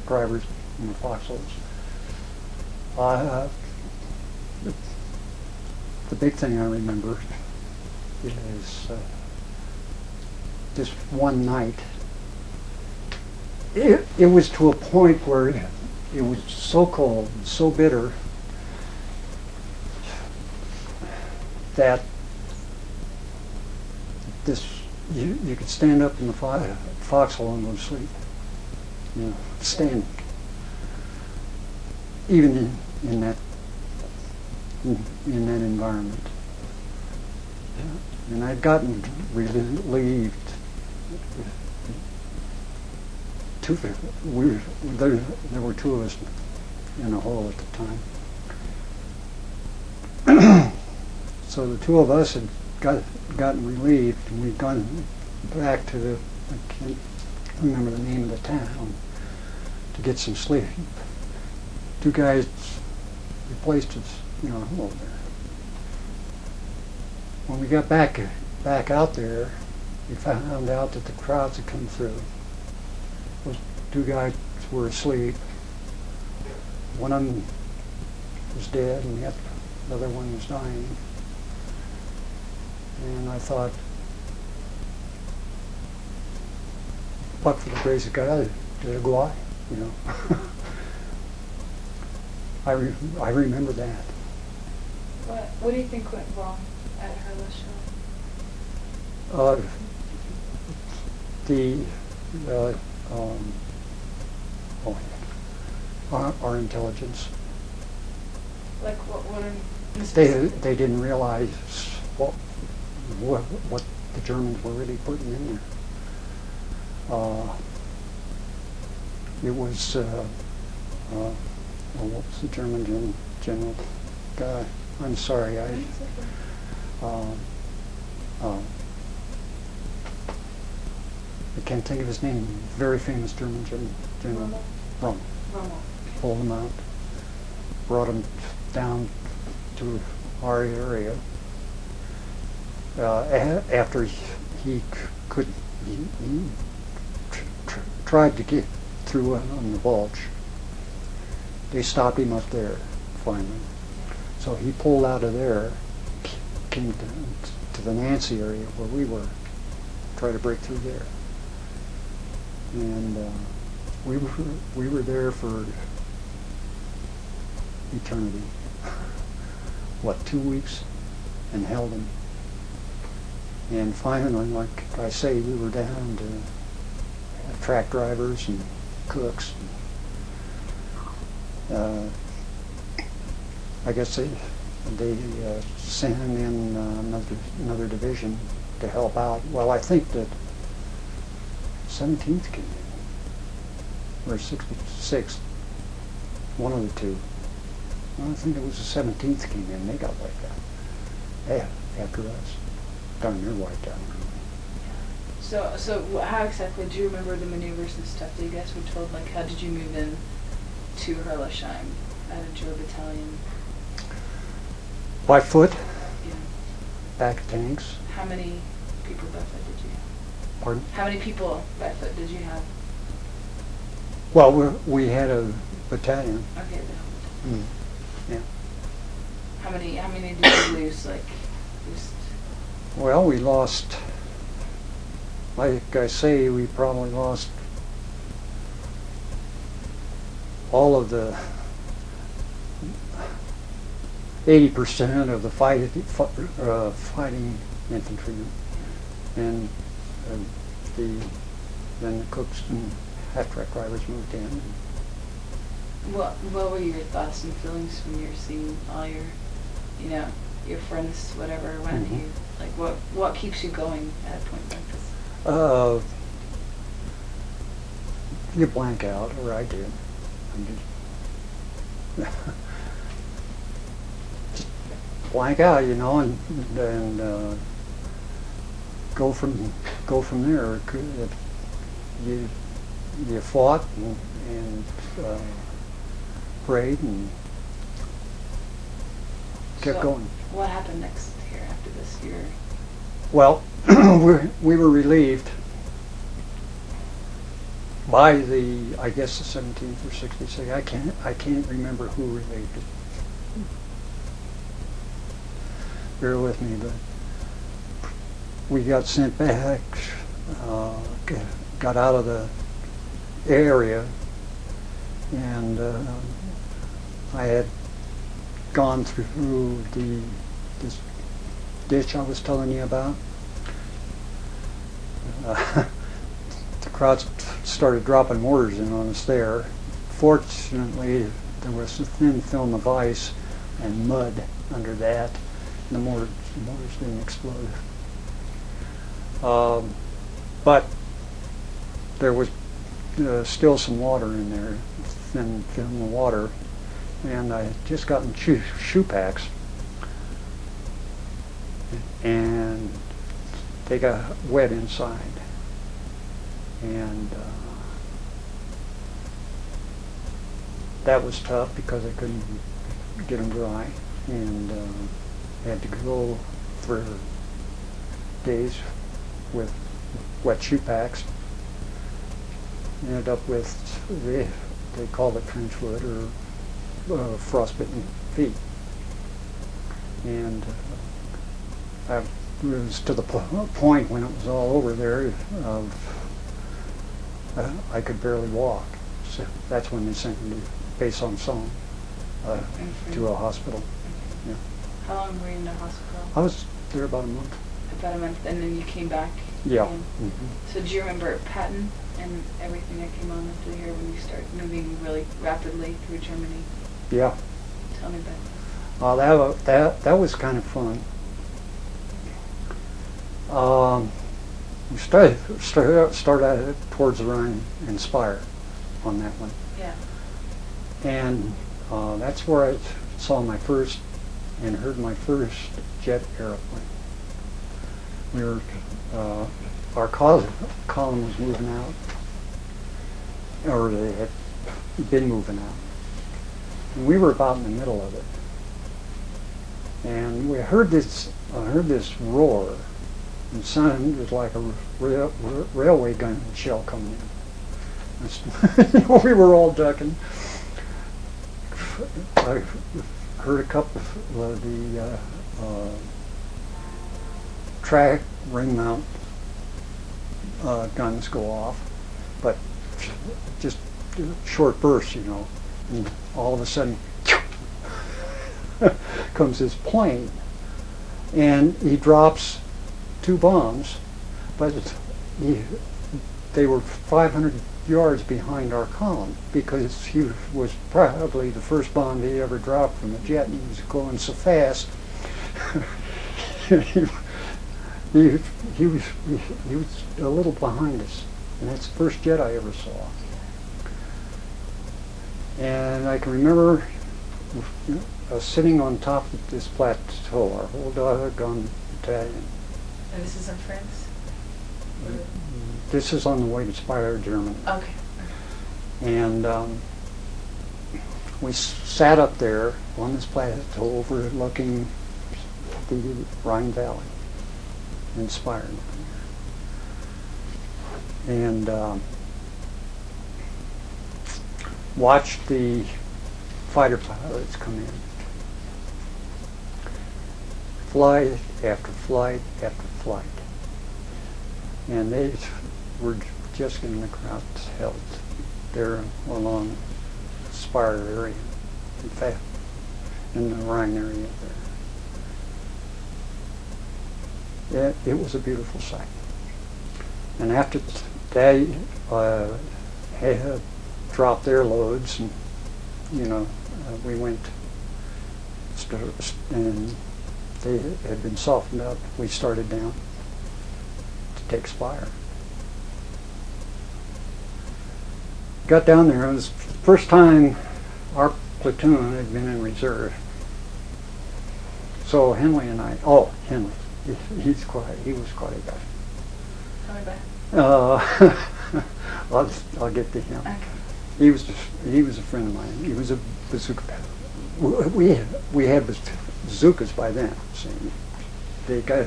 drivers in the foxholes. The big thing I remember is this one night. It was to a point where it was so cold, so bitter, that you could stand up in the foxhole and go to sleep. You know, standing. Even in that environment. And I'd gotten relieved there were two of us in the hole at the time. So the two of us had gotten relieved, and we'd gone back to I can't remember the name of the town, to get some sleep. Two guys replaced us in our hole there. When we got back out there, we found out that the crowds had come through. Those two guys were asleep. One of them was dead, and the other one was dying. And I thought, but for the grace of God, did it go on? You know. I remember that. What do you think went wrong at Harlow's show? Our intelligence. Like what they didn't realize what the Germans were really putting in there. It was what was the German general guy? I'm sorry, I can't think of his name. Very famous German general. Rommel. Pulled him out, brought him down to our area. After he tried to get through on the bulge. They stopped him up there finally. So he pulled out of there, came to the Nancy area where we were, tried to break through there. And we were there for eternity. 2 weeks? And held him. And finally, like I say, we were down to track drivers and cooks. I guess they sent him in another division to help out. Well, I think that 17th came in, or 66th, one of the two. Well, I think it was the 17th came in. They got wiped out. Yeah, after us. Darn near wiped out. So how exactly do you remember the maneuvers and stuff that you guys were told? Like, how did you move in to Herlesheim out of your battalion? By foot? Yeah. Back of tanks. How many people by foot did you have? Pardon? How many people by foot did you have? Well, we had a battalion. Okay. Yeah. How many did you lose? Well, we lost. Like I say, we probably lost all of the 80% of the fighting infantrymen, and then the cooks and half-track drivers moved in. What were your thoughts and feelings when you're seeing all your friends, whatever, when you, like, what keeps you going at a point like this? You blank out, or I did. Just blank out, and go from there. You fought and prayed and kept going. What happened next here after this year? Well, we were relieved by I guess the 17th or 66th. I can't remember who relieved it. Bear with me, but we got sent back, got out of the area, and I had gone through this ditch I was telling you about. The crowds started dropping mortars in on us there. Fortunately, there was a thin film of ice and mud under that. The mortars didn't explode. But there was still some water in there, thin water, and I had just gotten shoe packs, and they got wet inside, and that was tough because I couldn't get them dry, and had to go for days with wet shoe packs. Ended up with, they called it trench foot or frostbitten feet. And I was to the point when it was all over there of I could barely walk. So that's when they sent me based on song to a hospital. Yeah. How long were you in the hospital? I was there about a month. About a month, and then you came back? Yeah. Mm-hmm. So do you remember Patton and everything that came on after here when you started moving really rapidly through Germany? Yeah. Tell me about that. That was kind of fun. We started towards the Rhine and Spire on that one. Yeah. And that's where I saw my first and heard my first jet airplane. We were, our column was moving out, or they had been moving out. And we were about in the middle of it. And we heard this roar, and it sounded like a railway gun shell coming in. We were all ducking. I heard a couple of the track ring mount guns go off, but just short bursts, you know, and all of a sudden comes this plane, and he drops 2 bombs, but they were 500 yards behind our column because he was probably the first bomb he ever dropped from a jet, and he was going so fast. He was a little behind us, and that's the first jet I ever saw. And I can remember sitting on top of this plateau, our whole doggone battalion. And this is in France? This is on the way to Speyer, Germany. Okay. And we sat up there on this plateau overlooking the Rhine Valley in Speyer. And watched the fighter pilots come in. Flight after flight after flight. And they were just getting the crowds held there along the Speyer area, in fact, in the Rhine area there. It was a beautiful sight. And after they had dropped their loads, and we went, and they had been softened up. We started down to take Speyer. Got down there. It was the first time our platoon had been in reserve. So Henley and I, Henley, he's quiet. He was quite a guy. Tell me about it. I'll get to him. Okay. He was a friend of mine. He was a bazooka pilot. We had bazookas by then. See, they got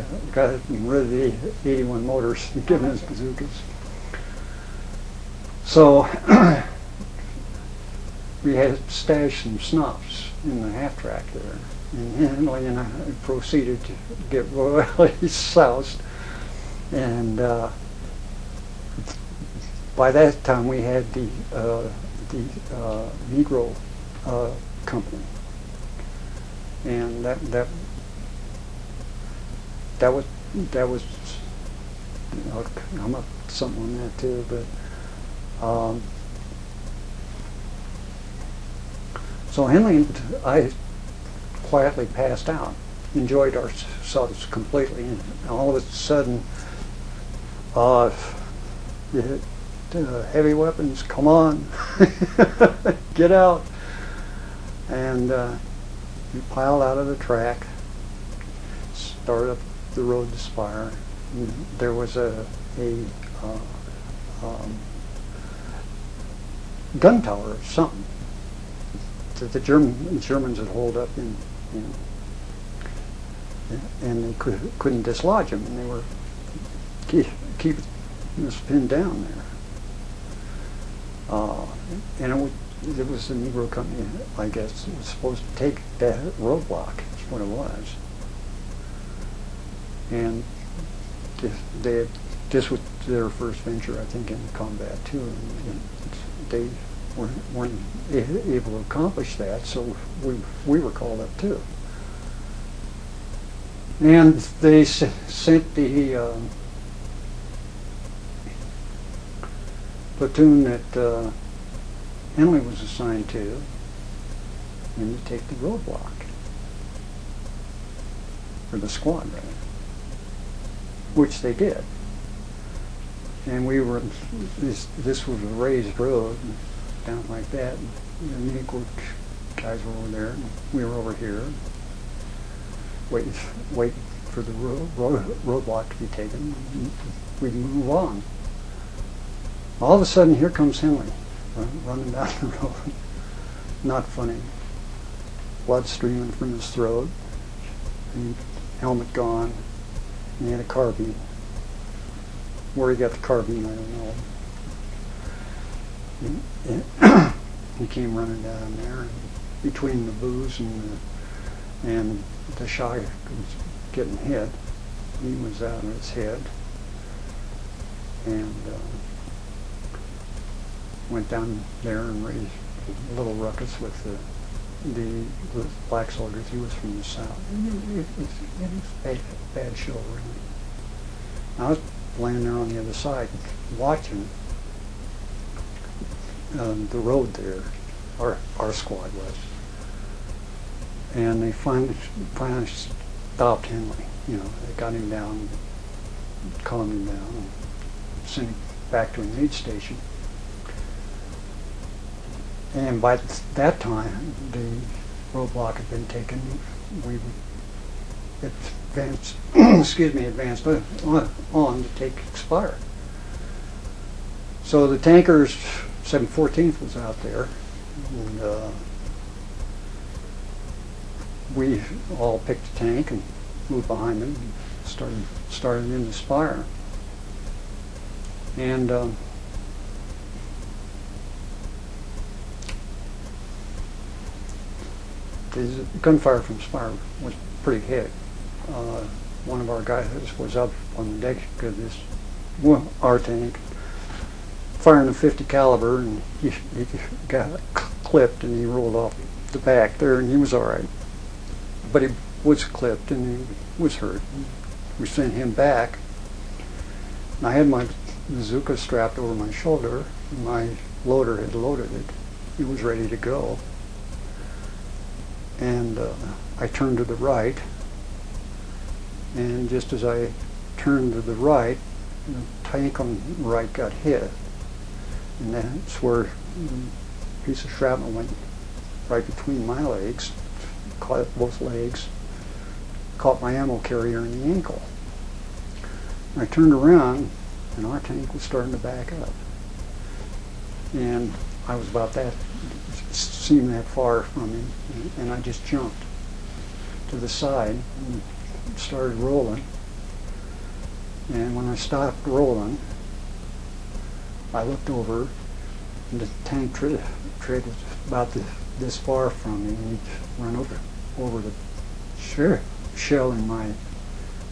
rid of the 81 motors and given us bazookas. So we had stashed some snuffs in the half track there, and Henley and I proceeded to get royally soused. And by that time, we had the Negro company, and that was I'm up to something on that too, but so Henley and I quietly passed out, enjoyed ourselves completely, and all of a sudden heavy weapons, come on, get out. And we piled out of the track, started up the road to Spire. And there was a gun tower or something that the Germans had holed up in, and they couldn't dislodge them, and they were keep us pinned down there. And it was the Negro Company, I guess, that was supposed to take that roadblock. That's what it was. And this was their first venture, I think, in combat too. And they weren't able to accomplish that, so we were called up too. And they sent the platoon that Henley was assigned to in to take the roadblock, or the squad rather, which they did. And we were, this was a raised road down like that, and the Negro guys were over there, and we were over here, waiting for the roadblock to be taken. We'd move on. All of a sudden, here comes Henley, running down the road. Not funny. Blood streaming from his throat, and helmet gone, and he had a carbine. Where he got the carbine, I don't know. He came running down there, and between the booze and the shot was getting hit, he was out of his head, and went down there and raised a little ruckus with the black soldiers. He was from the south. It was bad show, really. I was laying there on the other side watching the road there. Our squad was, and they finally stopped Henley. You know, they got him down, calmed him down, and sent him back to an aid station. And by that time, the roadblock had been taken. We advanced, advanced on to take Spire. So the tankers, 714th was out there, and we all picked a tank and moved behind them and started into Spire. And the gunfire from Spire was pretty heavy. One of our guys was up on the deck of this, our tank, firing a 50 caliber, and he got clipped and he rolled off the back there, and he was all right. But he was clipped and he was hurt. We sent him back. And I had my bazooka strapped over my shoulder. My loader had loaded it. It was ready to go. And I turned to the right, and just as I turned to the right, the tank on the right got hit, and that's where a piece of shrapnel went right between my legs, caught both legs, caught my ammo carrier in the ankle. I turned around, and our tank was starting to back up, and I was about that, seemed that far from him, and I just jumped to the side and started rolling. And when I stopped rolling, I looked over, and the tank tread was about this far from me, and he'd run over the shell in my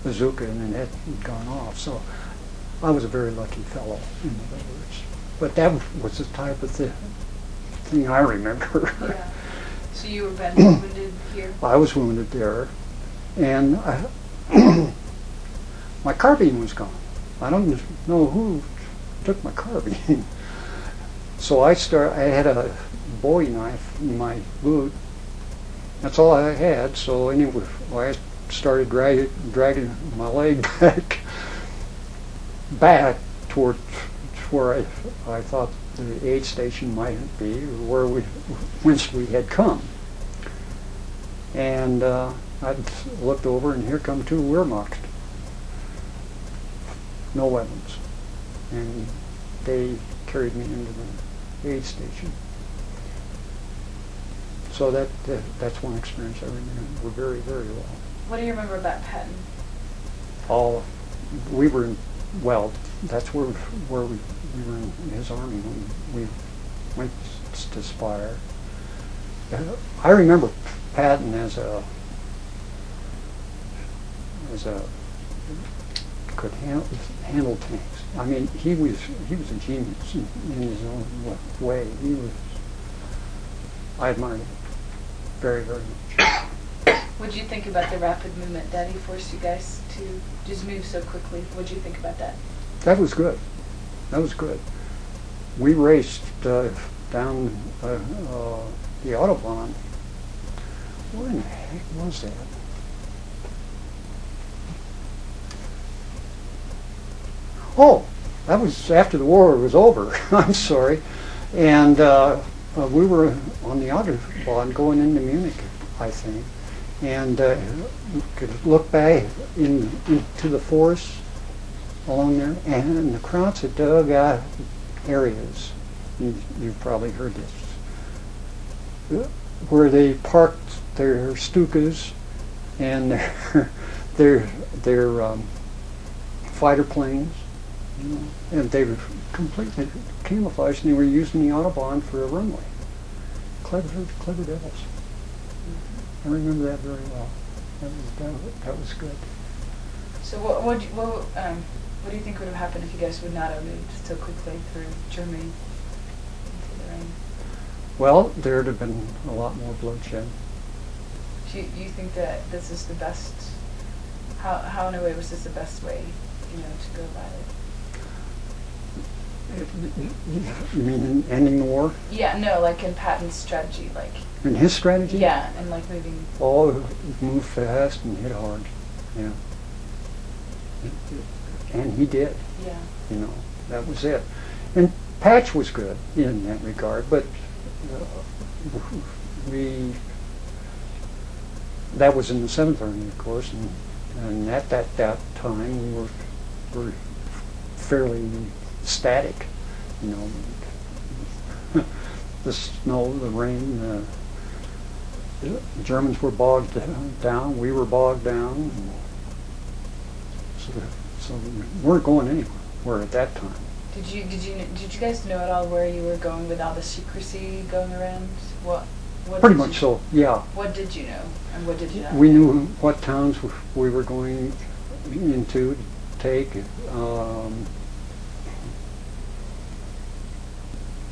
bazooka, and then it had gone off. So I was a very lucky fellow, in other words. But that was the type of thing I remember. Yeah. So you were badly wounded here? I was wounded there, and my carbine was gone. I don't know who took my carbine. So I had a Bowie knife in my boot. That's all I had. So anyway, I started dragging my leg back toward where I thought the aid station might be, or whence we had come. And I looked over, and here come two Wehrmacht. No weapons. And they carried me into the aid station. So that's one experience I remember very, very well. What do you remember about Patton? We were in, well, that's where we were in his army when we went to Spire. I remember Patton as a could handle tanks. I mean, he was a genius in his own way. I admired him very, very much. What did you think about the rapid movement that he forced you guys to just move so quickly? What did you think about that? That was good. That was good. We raced down the Autobahn. Where in the heck was that? Oh, that was after the war was over. I'm sorry. And we were on the Autobahn going into Munich, I think. And you could look back into the forest along there, and the Krauts had dug out areas. You've probably heard this, where they parked their Stukas and their fighter planes, you know, and they were completely camouflaged, and they were using the Autobahn for a runway. Clever devils. I remember that very well. That was good. So what do you think would have happened if you guys would not have moved so quickly through Germany into the rain? Well, there'd have been a lot more bloodshed. Do you think that this is the best? How in a way was this the best way, to go about it? You mean in ending the war? Yeah, no, like in Patton's strategy, like. In his strategy? Yeah, and like moving. Oh, move fast and hit hard. Yeah. And he did. Yeah. That was it. And Patch was good in that regard, but that was in the 7th Army, of course, and at that time we were fairly static, the snow, the rain, the Germans were bogged down, we were bogged down, so we weren't going anywhere at that time. Did you guys know at all where you were going with all the secrecy going around? What Pretty much so, yeah. What did you know, and what did you not? We knew what towns we were going into to take.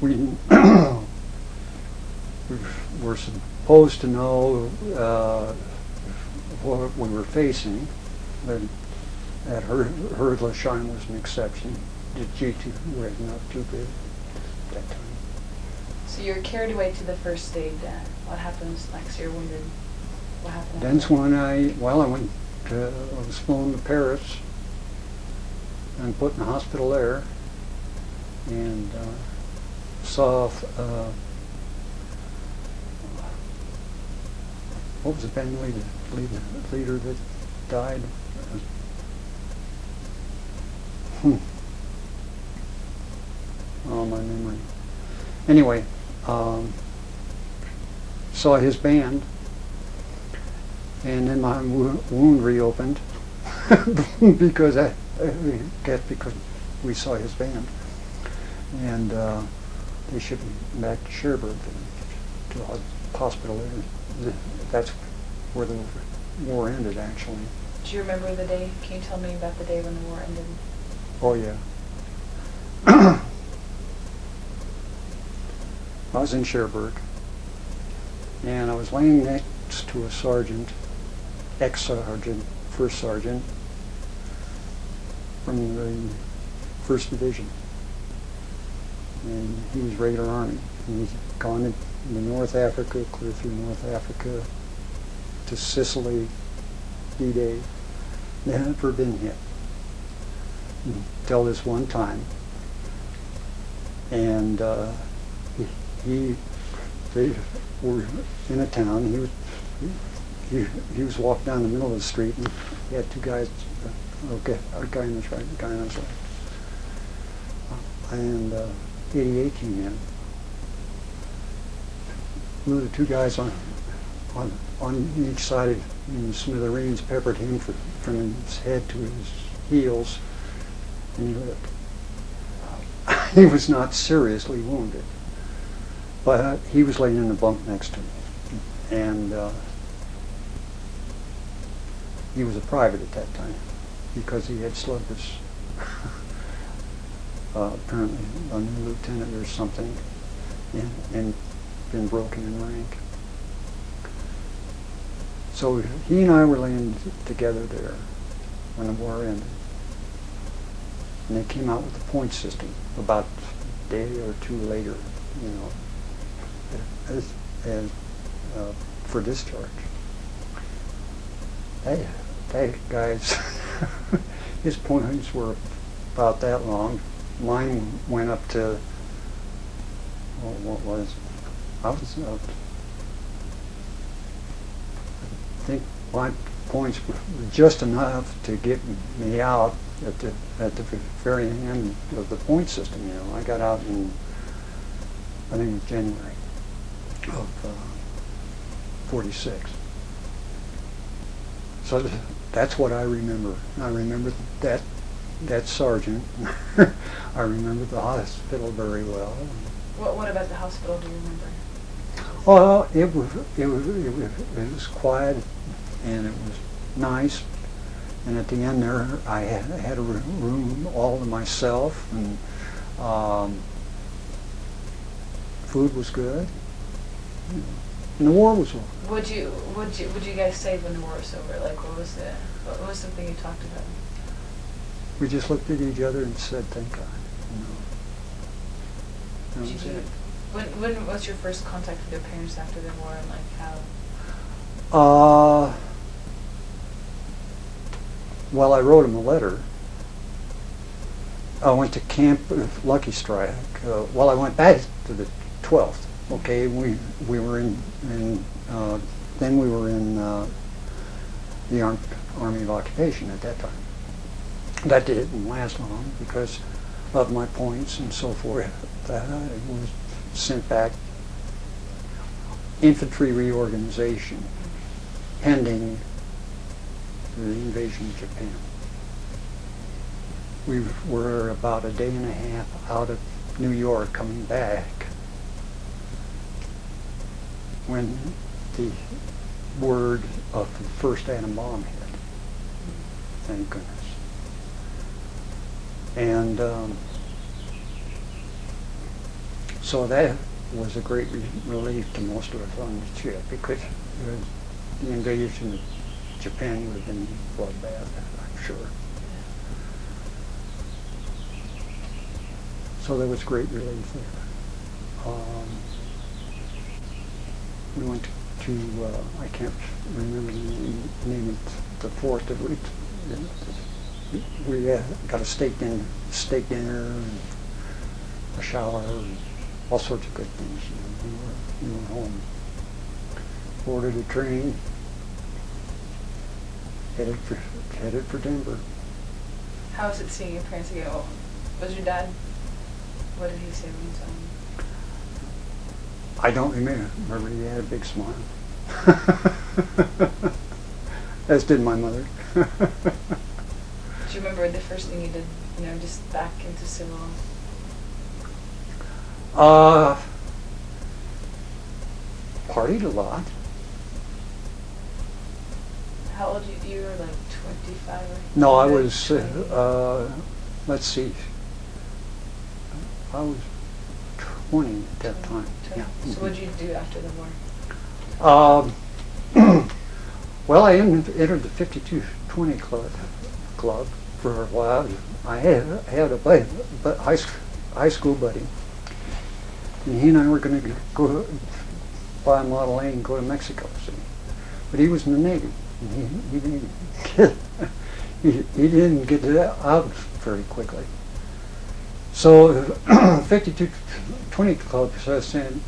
We were supposed to know what we were facing. That Herdlesheim was an exception. The G2 was not too good at that time. So you were carried away to the first aid. What happens next? You're wounded. What happened? That's when I was flown to Paris and put in the hospital there, and saw what was the band leader that died? Oh, my memory. Anyway, saw his band, and then my wound reopened because I guess because we saw his band, and they shipped me back to Cherbourg to a hospital there. That's where the war ended, actually. Do you remember the day? Can you tell me about the day when the war ended? Oh, yeah. I was in Cherbourg, and I was laying next to a sergeant, ex-sergeant, first sergeant, from the 1st Division. And he was regular Army. And he's gone into North Africa, clear through North Africa, to Sicily, D-Day. Never been hit. Until this one time, And they were in a town. He was walking down the middle of the street, and he had two guys, a guy on his right, a guy on his left. And 88 came in. The two guys on each side in smithereens peppered him from his head to his heels, and he was not seriously wounded, but he was laying in the bunk next to me, and he was a private at that time because he had slugged us, apparently a new lieutenant or something, and been broken in rank. So he and I were laying together there when the war ended. And they came out with the point system about a day or two later, you know, as for discharge. That guy's, his points were about that long. Mine went up to, what was it? I think my points were just enough to get me out at the very end of the point system. You know, I got out in, I think it was January of 46. So that's what I remember. I remember that sergeant. I remember the hospital very well. What about the hospital do you remember? Well, it was quiet, and it was nice. And at the end there, I had a room all to myself, and food was good. And the war was over. Would you guys say when the war was over? Like, what was something you talked about? We just looked at each other and said, "Thank God." You know. When was your first contact with your parents after the war, and like how? Well, I wrote him a letter. I went to Camp Lucky Strike. Well, I went back to the 12th. Okay, we were in then we were in the Army of Occupation at that time. That didn't last long because of my points and so forth. I was sent back. Infantry reorganization pending the invasion of Japan. We were about a day and a half out of New York coming back when the word of the first atom bomb hit. Thank goodness. And so that was a great relief to most of us on the ship because the invasion of Japan would have been bloodbath, I'm sure. So there was great relief there. We went to I can't remember the name of the fort that we got a steak dinner and a shower and all sorts of good things. You know, we were home. Boarded a train, headed for Denver. How was it seeing your parents again? Oh, was your dad? What did he say when you saw him? I don't remember. He had a big smile. As did my mother. Do you remember the first thing you did, just back into civil? Partied a lot. How old you were, like 25 or? No, I was, let's see, I was 20 at that time. 20. Yeah. So what did you do after the war? Well, I entered the 52-20 club for a while. I had a high school buddy, and he and I were going to go buy a Model A and go to Mexico City. But he was in the Navy. And he didn't get out very quickly. So 5220 Club started saying,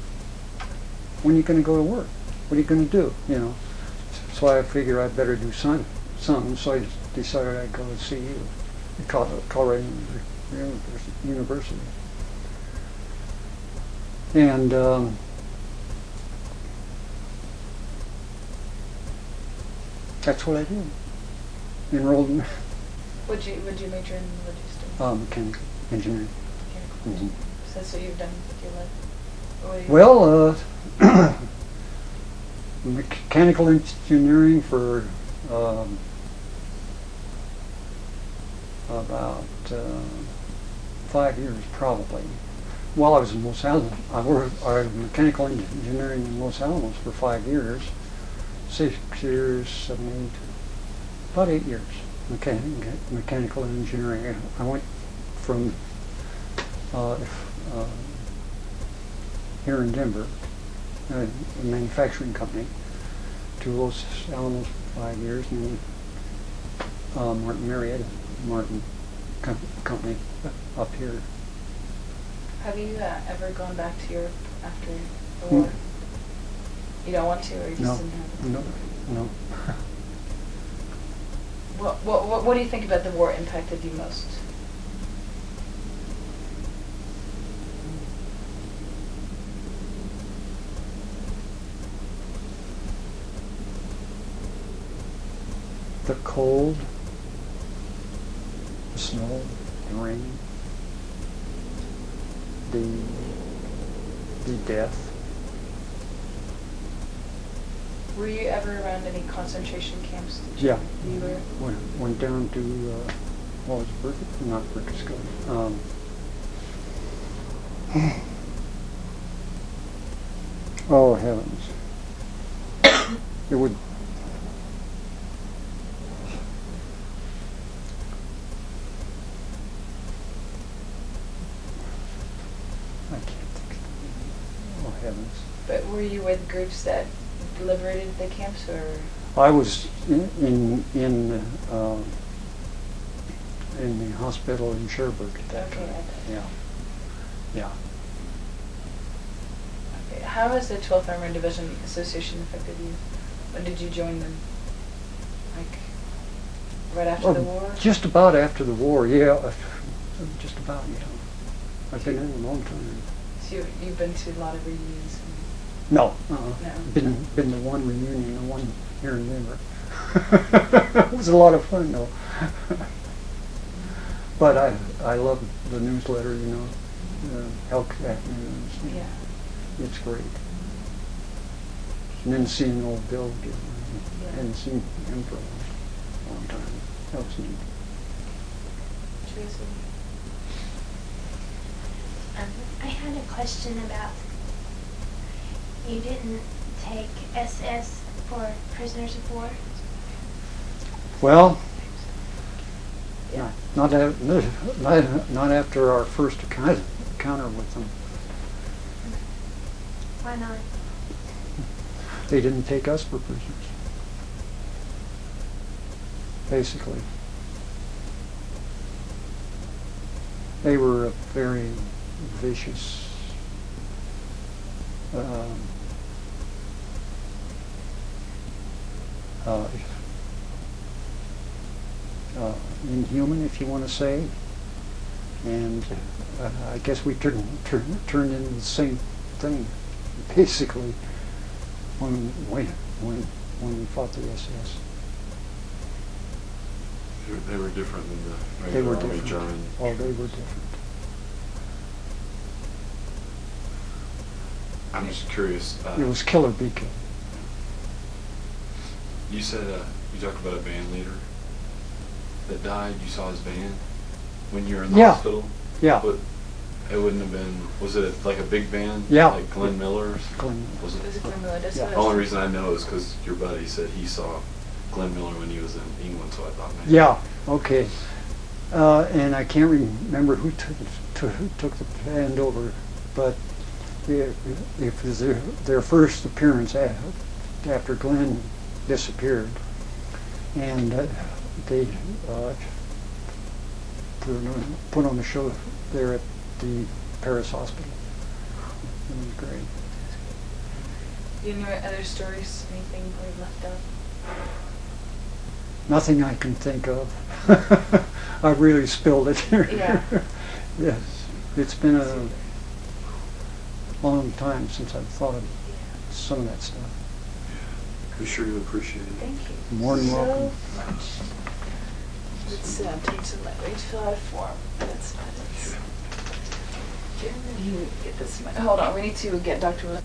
when are you going to go to work? What are you going to do? You know. So I figured I'd better do something. So I decided I'd go to CU, Colorado University. And that's what I did. Enrolled in Would you major in? What did you study? mechanical engineering. Mechanical. So that's what you've done with your life? Or what do you- Well, mechanical engineering for about 5 years, probably. While I was in Los Alamos, I worked mechanical engineering in Los Alamos for 5 years, 6 years, 7, 8, about 8 years. Mechanical engineering. I went from here in Denver, a manufacturing company, to Los Alamos for 5 years, and then Martin company up here. Have you ever gone back to Europe after the war? You don't want to, or you just didn't have it? No. What do you think about the war impacted you most? The cold, the snow, the rain, the death. Were you ever around any concentration camps? Yeah. You were? Went down to, what was it? Not Burkesco. Oh, heavens. It would... I can't think. Oh, heavens. But were you with groups that liberated the camps, or? I was in the hospital in Cherbourg at that time. Okay. Yeah. Okay. How has the 12th Armored Division Association affected you? When did you join them? Like, right after the war? Just about after the war, yeah. Just about, yeah. I've been in a long time. So you've been to a lot of reunions? No. No. Been to one reunion, the one here in Denver. It was a lot of fun, though. But I love the newsletter, you know, Hellcat News. Yeah. It's great. And then seeing old Bill again. I hadn't seen him for a long time. That was neat. Tracy? I had a question about, you didn't take SS for prisoners of war? Well, Yeah. not after our first encounter with them. Why not? They didn't take us for prisoners, basically. They were a very vicious, inhuman, if you want to say, and I guess we turned into the same thing, basically, when we fought the SS. They were different than the They were regular Army different. German. Oh, they were different. I'm just curious. It was kill or be killed. You said you talked about a band leader that died. You saw his band when you were in the Yeah. hospital. Yeah. But it wouldn't have been. Was it like a big band? Yeah. Like Glenn Miller's. Glenn. Was it? Was it Glenn Miller? That's Yeah. what The I was- only reason I know is because your buddy said he saw Glenn Miller when he was in England, so I thought maybe. Yeah. Okay. And I can't remember who took the band over, but it was their first appearance after Glenn disappeared, and they put on a show there at the Paris hospital. It was great. Do you know other stories? Anything we left out? Nothing I can think of. I really spilled it here. Yeah. Yes. It's been a long time since I've thought of some of that stuff. We sure do appreciate it. Thank you. More than so welcome. much. Let's take some light. We need to fill out a form. That's fine. You get this. Hold on. We need to get Dr.